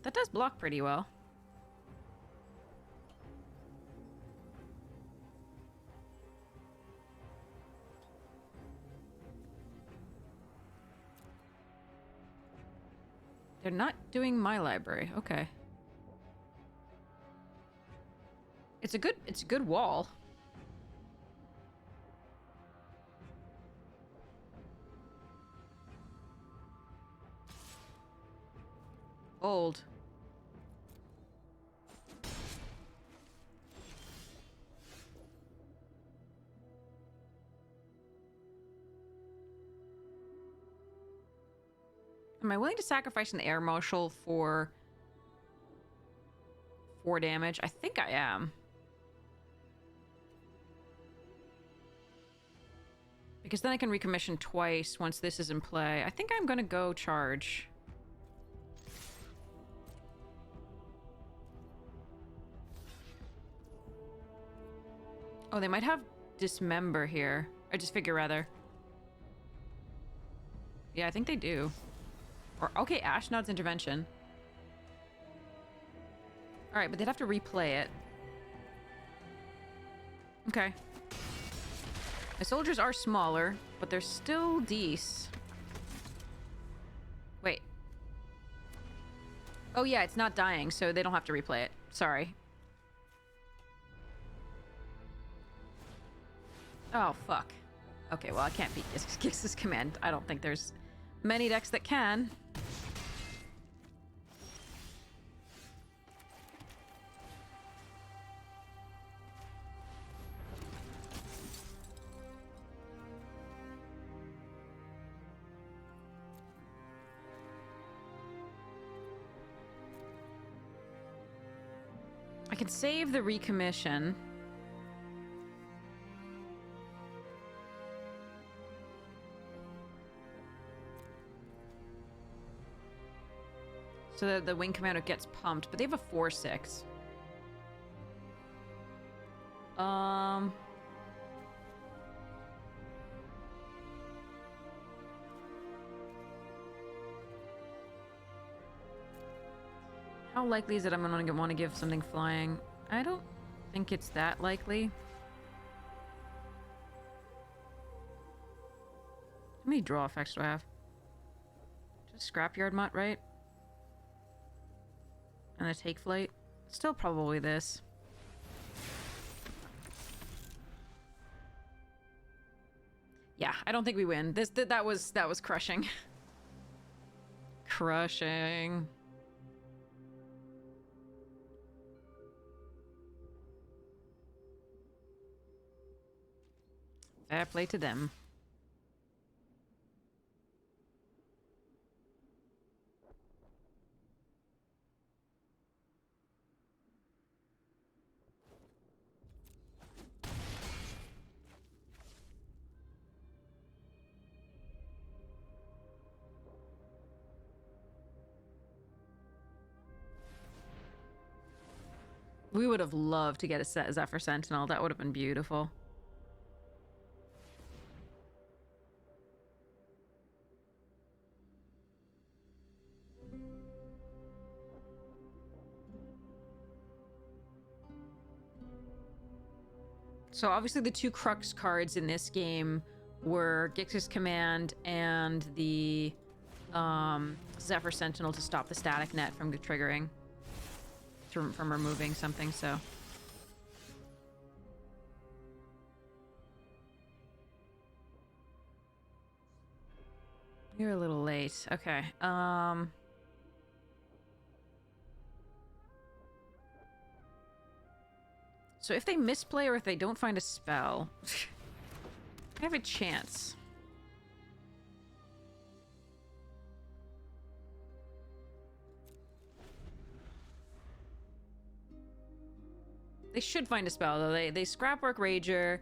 That does block pretty well. They're not doing my library, okay. It's a good wall. Old. Am I willing to sacrifice an air marshal for 4 damage? I think I am. Because then I can recommission twice once this is in play. I think I'm gonna go charge. Oh, they might have dismember here. Or disfigure, rather. Yeah, I think they do. Or, okay, Ashnod's intervention. Alright, but they'd have to replay it. Okay. My soldiers are smaller, but they're still decent. Wait. Oh yeah, it's not dying, so they don't have to replay it. Sorry. Oh, fuck. Okay, well, I can't beat Gix's command. I don't think there's many decks that can. I can save the recommission. So that the wing commander gets pumped, but they have a 4/6. How likely is it I'm gonna want to give something flying? I don't think it's that likely. How many draw effects do I have? Just Scrapyard Mutt, right? And a Take Flight. Still probably this. Yeah, I don't think we win. That was crushing. Crushing. Fair play to them. We would have loved to get a set Zephyr Sentinel. That would have been beautiful. So obviously the 2 Crux cards in this game were Gix's Command and the Zephyr Sentinel to stop the static net from triggering. From removing something, so. You're a little late. Okay. So if they misplay or if they don't find a spell, I have a chance. They should find a spell, though. They Scrapwork Rager,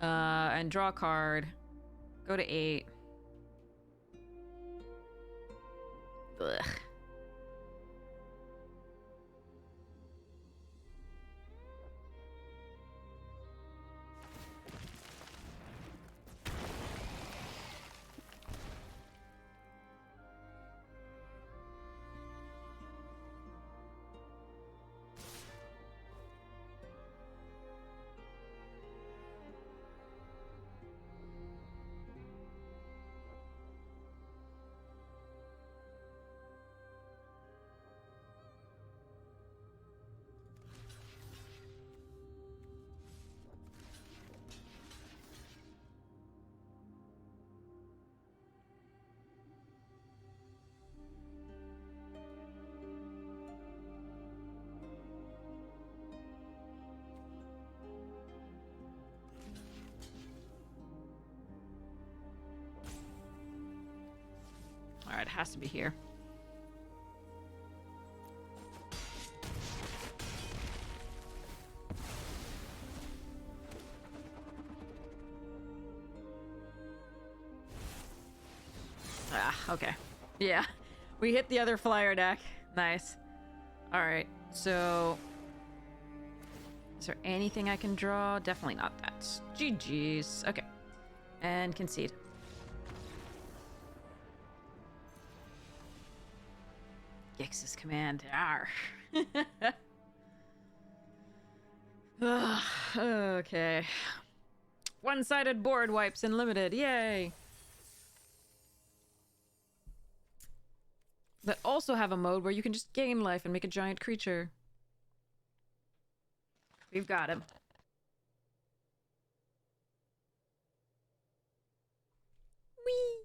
and draw a card. Go to 8. Ugh. it has to be here. Ah, okay. Yeah. We hit the other flyer deck. Nice. Alright, so... Is there anything I can draw? Definitely not that. GG's. Okay. And concede. Gix's command. Arr. Ugh, okay. One-sided board wipes in limited. Yay! But also have a mode where you can just gain life and make a giant creature. We've got him. Whee!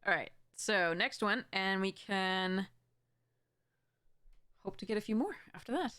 Alright, so next one, and we can hope to get a few more after that.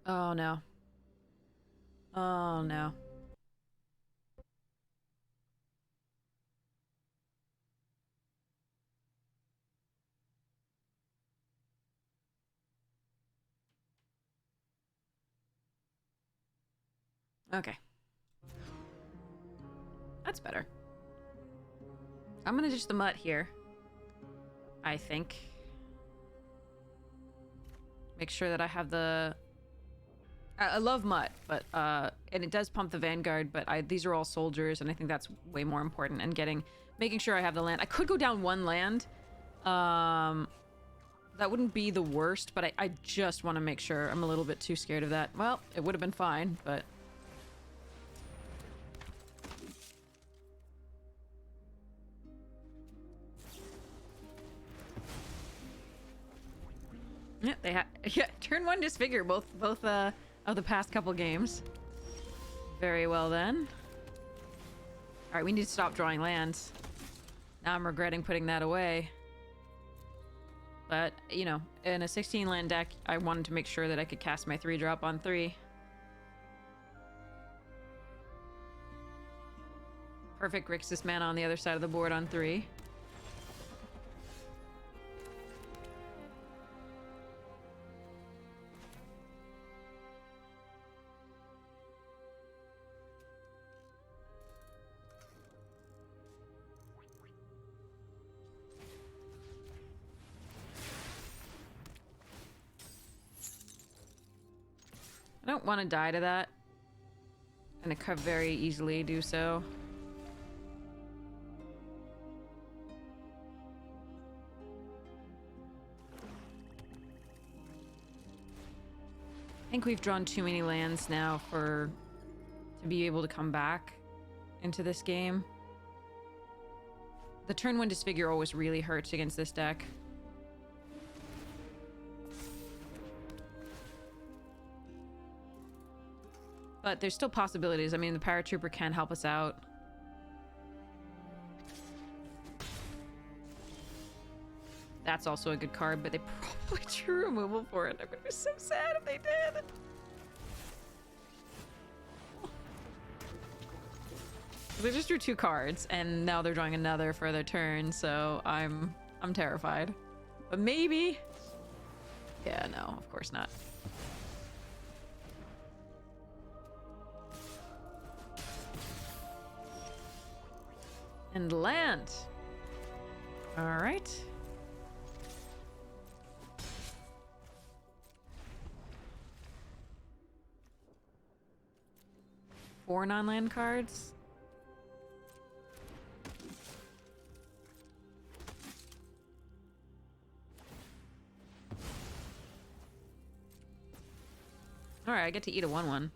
Oh no. Oh no. Okay. That's better. I'm gonna ditch the mutt here. I think. Make sure that I have the... I love mutt, but, and it does pump the Vanguard, but these are all soldiers, and I think that's way more important, and making sure I have the land. I could go down one land. That wouldn't be the worst, but I just want to make sure. I'm a little bit too scared of that. Well, it would have been fine, but... Yeah, they had... Yeah, turn one disfigure both of the past couple games. Very well, then. Alright, we need to stop drawing lands. Now I'm regretting putting that away. But, you know, in a 16-land deck, I wanted to make sure that I could cast my 3-drop on 3. Perfect Grixis mana on the other side of the board on 3. I don't want to die to that. And it could very easily do so. I think we've drawn too many lands now to be able to come back into this game. The turn 1 disfigure always really hurts against this deck. But there's still possibilities. I mean, the Paratrooper can help us out. That's also a good card, but they probably drew removal for it. I'm gonna be so sad if they did. They just drew 2 cards, and now they're drawing another for their turn, so I'm terrified. But maybe... Yeah, no, of course not. And land. All right. Four non-land cards. All right, I get to eat a 1/1.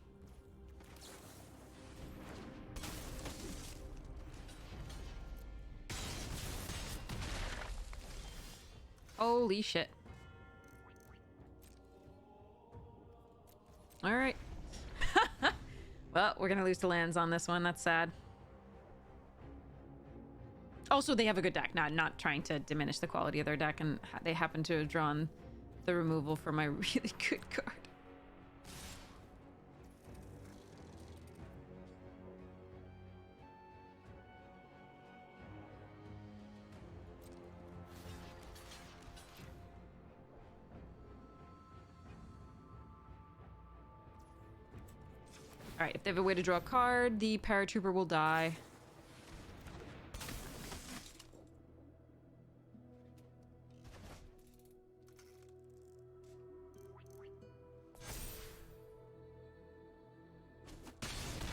Holy shit. Alright. Well, we're gonna lose to lands on this one. That's sad. Also, they have a good deck. Not trying to diminish the quality of their deck, and they happen to have drawn the removal for my really good card. Alright, if they have a way to draw a card, the Paratrooper will die.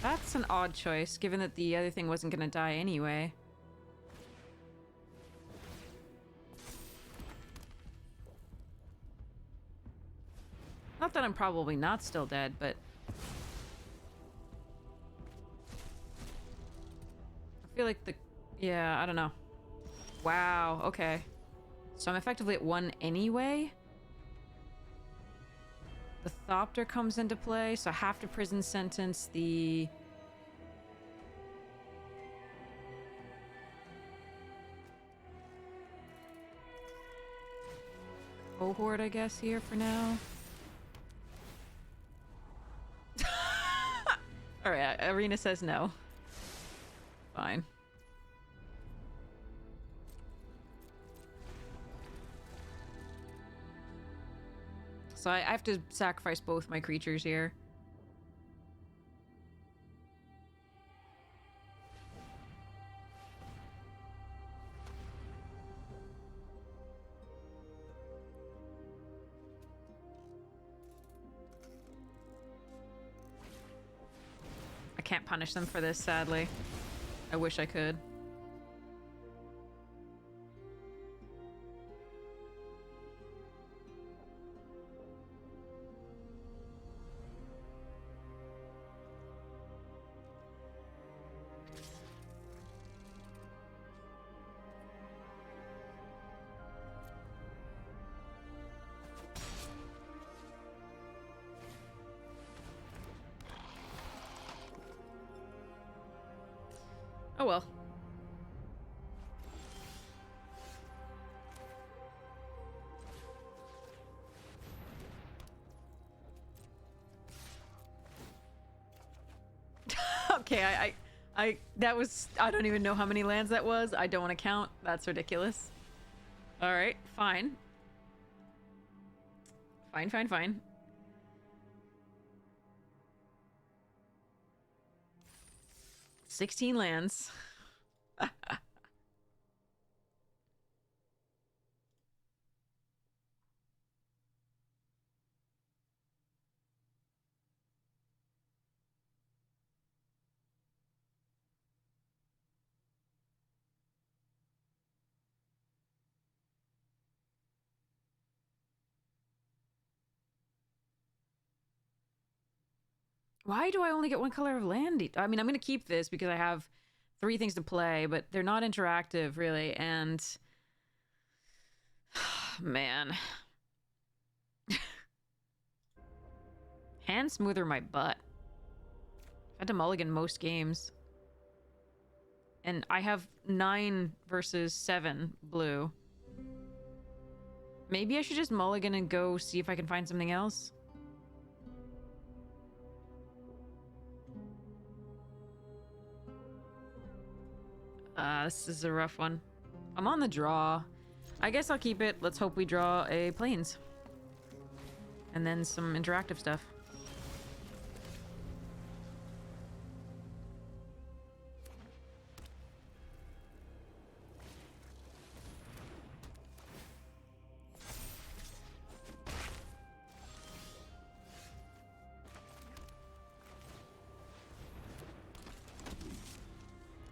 That's an odd choice, given that the other thing wasn't gonna die anyway. Not that I'm probably not still dead, but... I feel like the... Yeah, I don't know. Wow, okay. So I'm effectively at 1 anyway? The Thopter comes into play, so I have to prison sentence the... Cohort, I guess, here for now. Alright, Arena says no. Fine. So I have to sacrifice both my creatures here. I can't punish them for this, sadly. I wish I could. Oh well. Okay, that was, I don't even know how many lands that was. I don't want to count. That's ridiculous. All right, fine. Fine. 16 lands. Why do I only get 1 color of land? I mean, I'm going to keep this because I have 3 things to play, but they're not interactive, really, and... Man. Hand smoother my butt. I had to mulligan most games. And I have 9 versus 7 blue. Maybe I should just mulligan and go see if I can find something else. This is a rough one. I'm on the draw. I guess I'll keep it. Let's hope we draw a plains. And then some interactive stuff.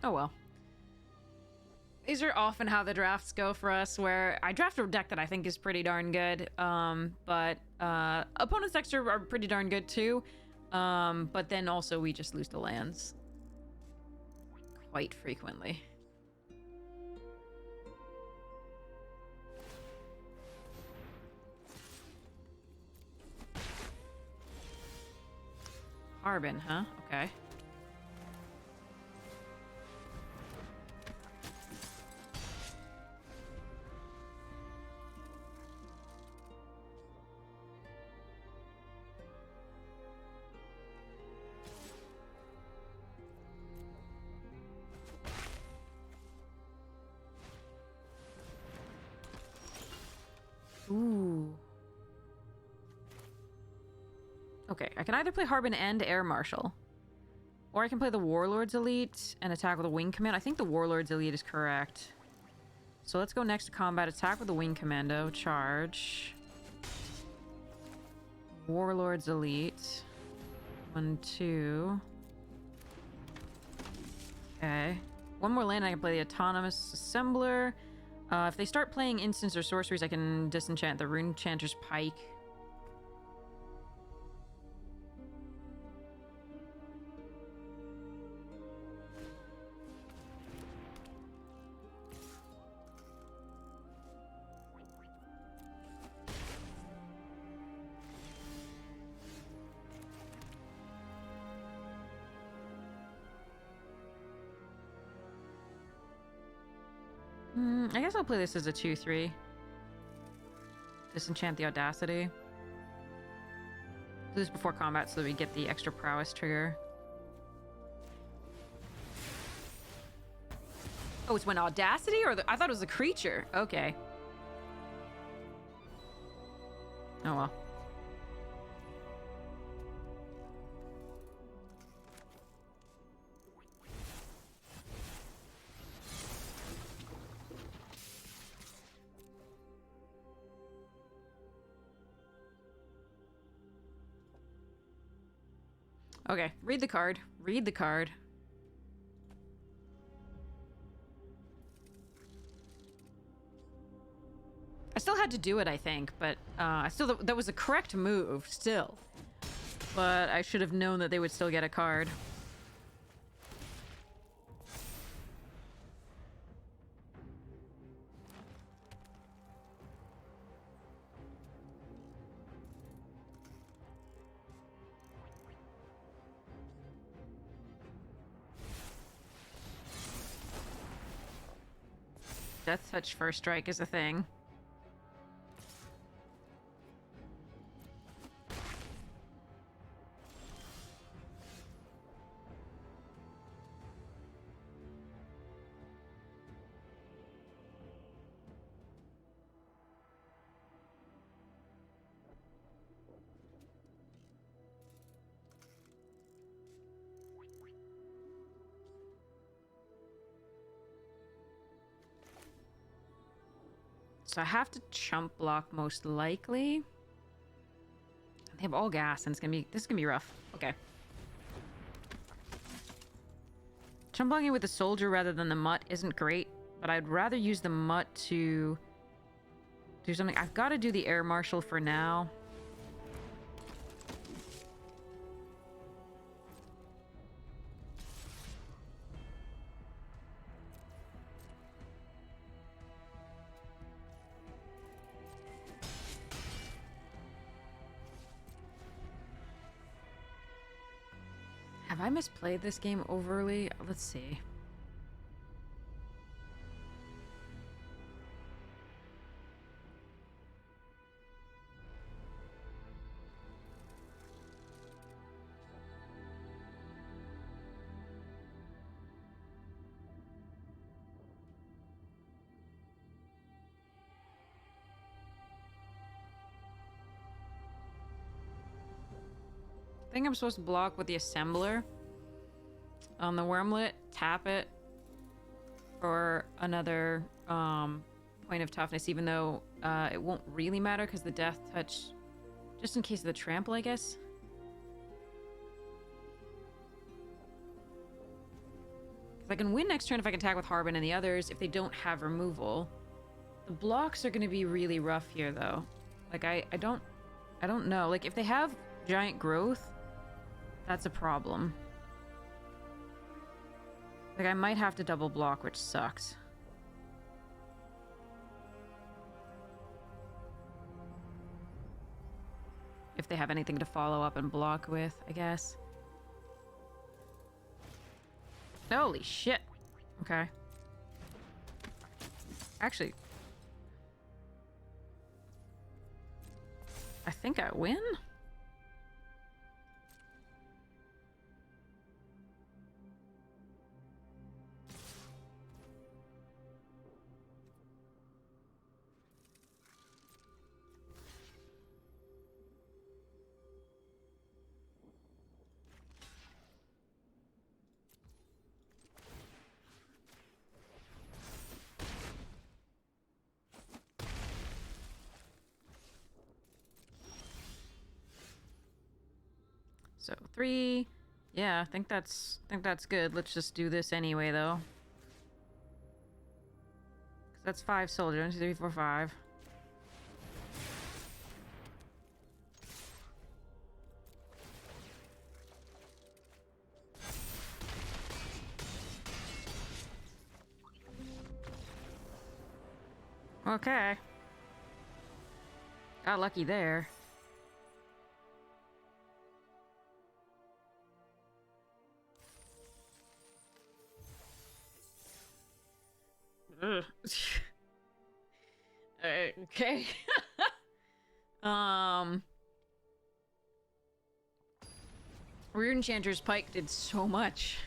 Oh well. These are often how the drafts go for us, where I draft a deck that I think is pretty darn good, but opponents' decks are pretty darn good too, but then also we just lose to lands quite frequently. Harbin, huh? Okay. Ooh. Okay, I can either play Harbin and Air Marshal. Or I can play the Warlord's Elite and attack with a Wing Command. I think the Warlord's Elite is correct. So let's go next to combat. Attack with the Wing Commando. Charge. Warlord's Elite. 1, 2. Okay. One more land, I can play the Autonomous Assembler. If they start playing instants or sorceries, I can disenchant the Rune Enchanter's Pike. I guess I'll play this as a 2-3. Disenchant the Audacity. Do this before combat so that we get the extra prowess trigger. Oh, it's when Audacity or I thought it was a creature. Okay. Oh well. Okay, read the card. Read the card. I still had to do it, I think, but that was a correct move, still. But I should have known that they would still get a card. Death Touch First Strike is a thing. So I have to chump block most likely. They have all gas, and this is gonna be rough. Okay. Chump blocking with the soldier rather than the mutt isn't great, but I'd rather use the mutt to do something. I've got to do the air marshal for now. Have I misplayed this game overly? Let's see. I think I'm supposed to block with the assembler on the wormlet, tap it for another point of toughness, even though it won't really matter because the death touch, just in case of the trample, I guess. I can win next turn if I can attack with Harbin and the others if they don't have removal. The blocks are going to be really rough here, though. Like, I don't know. Like, if they have giant growth, that's a problem. Like, I might have to double block, which sucks. If they have anything to follow up and block with, I guess. Holy shit. Okay. Actually, I think I win? So 3. Yeah, I think that's good. Let's just do this anyway, though. 'Cause that's 5 soldiers. 1, 2, 3, 4, 5. Okay. Got lucky there. Ugh. Okay. Rune Enchanter's Pike did so much.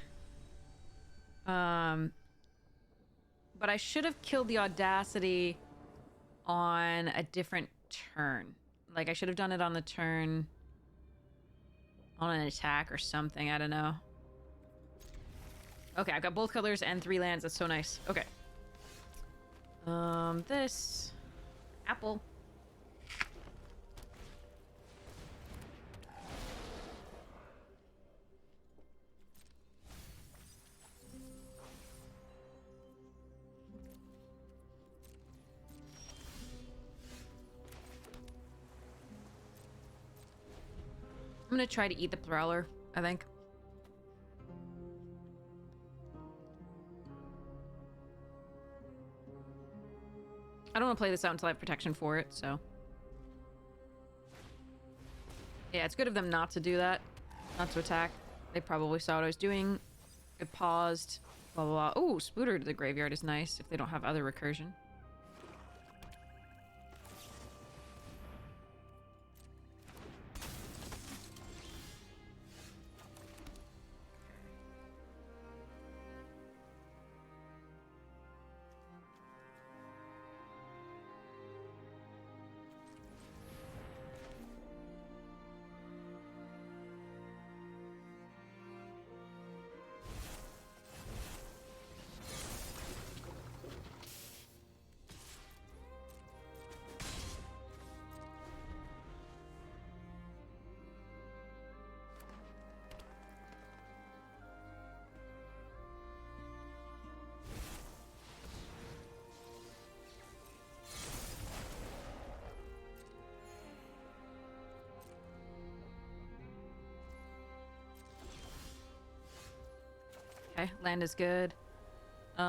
But I should have killed the Audacity on a different turn. Like, I should have done it on the turn on an attack or something. I don't know. Okay, I've got both colors and 3 lands. That's so nice. Okay. This apple. I'm gonna try to eat the Prowler, I think. I don't want to play this out until I have protection for it, so. Yeah, it's good of them not to do that. Not to attack. They probably saw what I was doing. It paused. Blah, blah, blah. Ooh, Spooter to the graveyard is nice if they don't have other recursion. Okay, land is good. If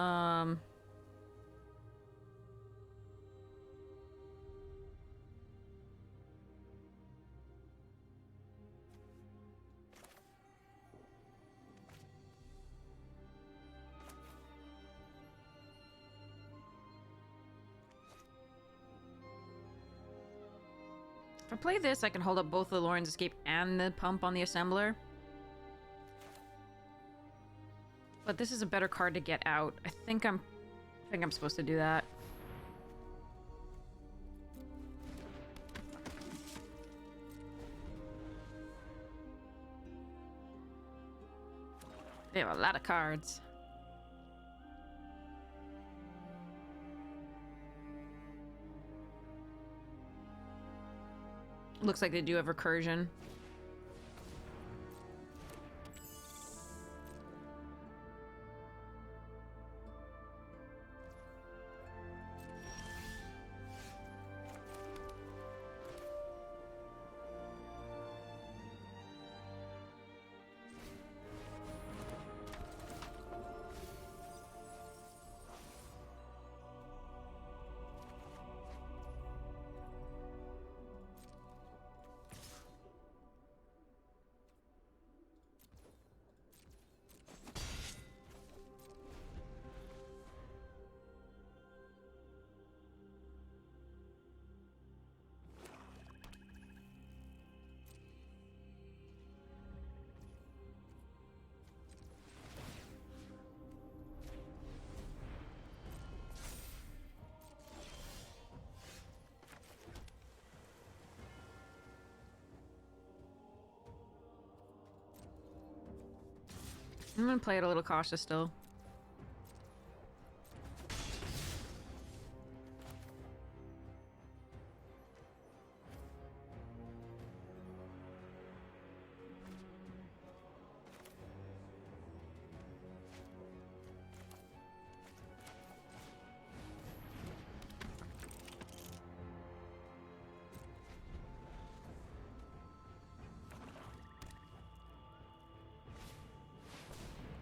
I play this, I can hold up both the Lauren's Escape and the Pump on the Assembler. But this is a better card to get out. I think I'm supposed to do that. They have a lot of cards. Looks like they do have recursion. I'm gonna play it a little cautious still.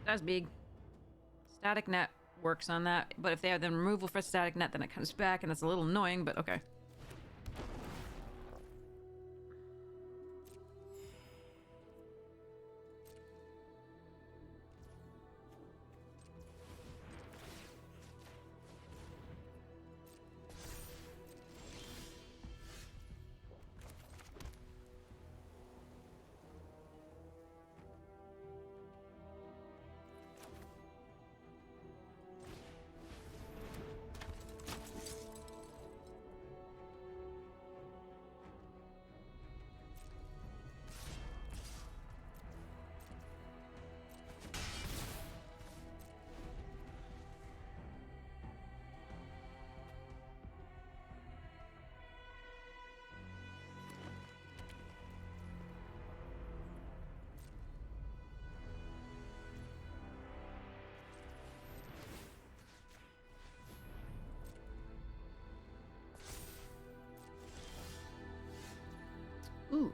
That's big. Static net works on that, but if they have the removal for static net, then it comes back, and it's a little annoying, but okay. Ooh.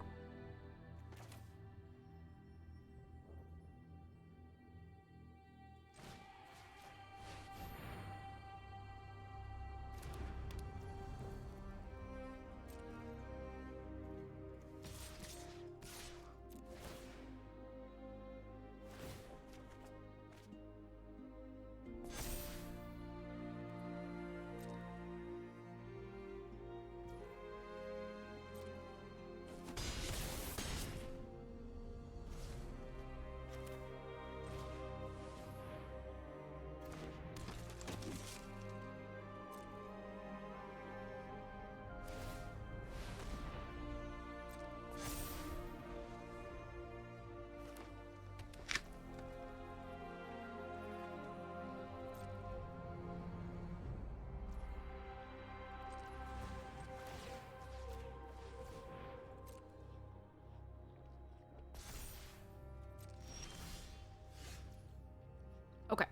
Okay.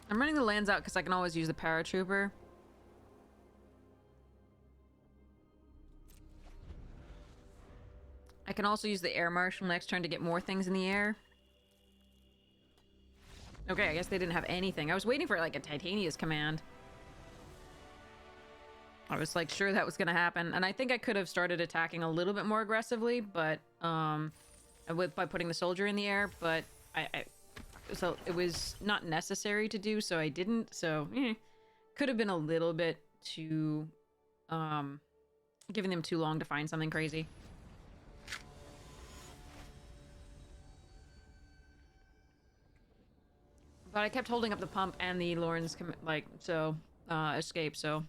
I'm running the lands out because I can always use the paratrooper. I can also use the air marshal next turn to get more things in the air. Okay, I guess they didn't have anything. I was waiting for like a Titania's command. I was like sure that was gonna happen, and I think I could have started attacking a little bit more aggressively, but by putting the soldier in the air, but so it was not necessary to do, so I didn't. So could have been a little bit too giving them too long to find something crazy. But I kept holding up the pump and the Lauren's escape, so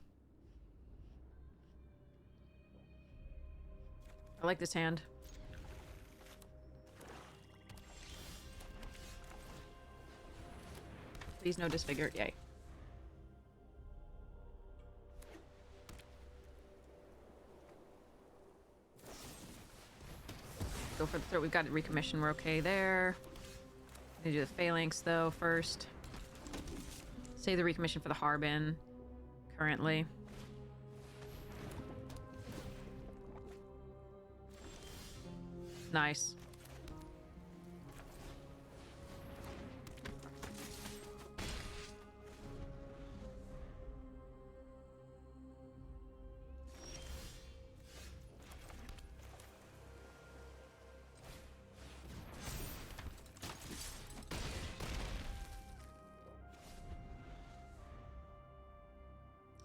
I like this hand. Please no disfigure. Yay. Go for the throat. We've got to recommission. We're okay there. Gonna do the phalanx though first. Save the recommission for the Harbin currently. Nice.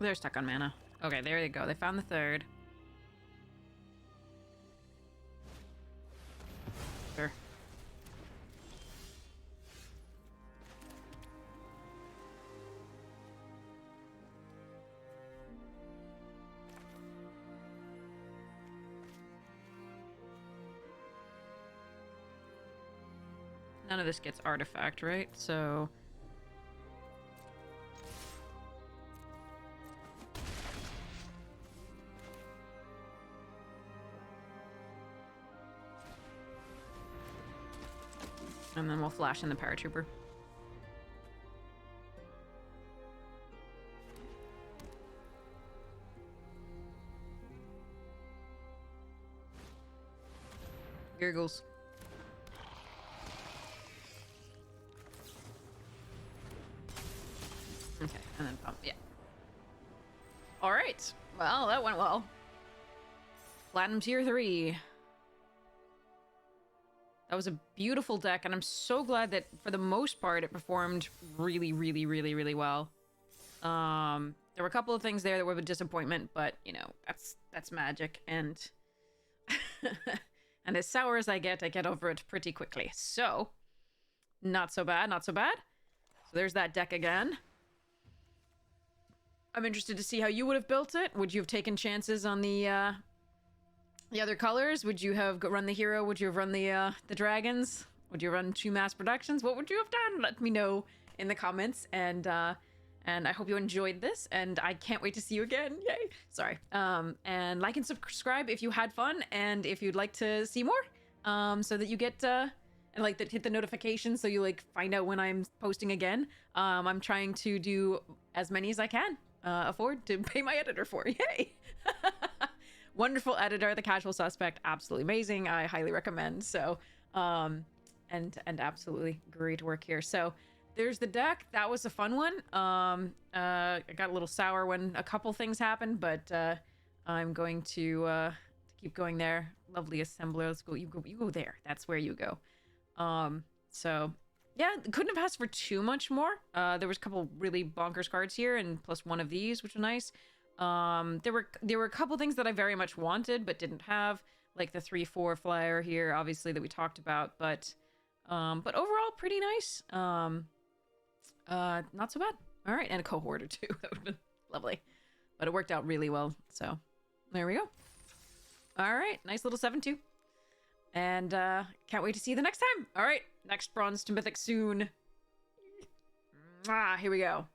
They're stuck on mana. Okay, there they go. They found the third. Sure. None of this gets artifact, right? So... and then we'll flash in the paratrooper. Gurgles. Okay, and then pump, yeah. Alright, well, that went well. Platinum tier 3. That was a beautiful deck, and I'm so glad that, for the most part, it performed really, really, really, really well. There were a couple of things there that were a disappointment, but, you know, that's Magic, and... and as sour as I get over it pretty quickly. So, not so bad, not so bad. So there's that deck again. I'm interested to see how you would have built it. Would you have taken chances on the other colors? Would you have run the hero? Would you have run the dragons? Would you run 2 mass productions? What would you have done? Let me know in the comments, and I hope you enjoyed this, and I can't wait to see you again. Yay! Sorry. And like and subscribe if you had fun, and if you'd like to see more, so that you get and like hit the notifications so you like find out when I'm posting again. I'm trying to do as many as I can afford to pay my editor for. Yay! Wonderful editor, the Casual Suspect, absolutely amazing. I highly recommend. So, and absolutely great work here. So. There's the deck. That was a fun one. I got a little sour when a couple things happened, but I'm going to keep going there. Lovely assembler. Let's go. You go there. That's where you go. So yeah, couldn't have asked for too much more. There was a couple really bonkers cards here, and plus one of these, which was nice. There were a couple things that I very much wanted but didn't have, like the 3/4 flyer here, obviously, that we talked about. But overall, pretty nice. Not so bad. All right, and a cohort or two. That would have been lovely. But it worked out really well, so there we go. All right, nice little 7-2. And can't wait to see you the next time. All right, next Bronze to Mythic soon. Here we go.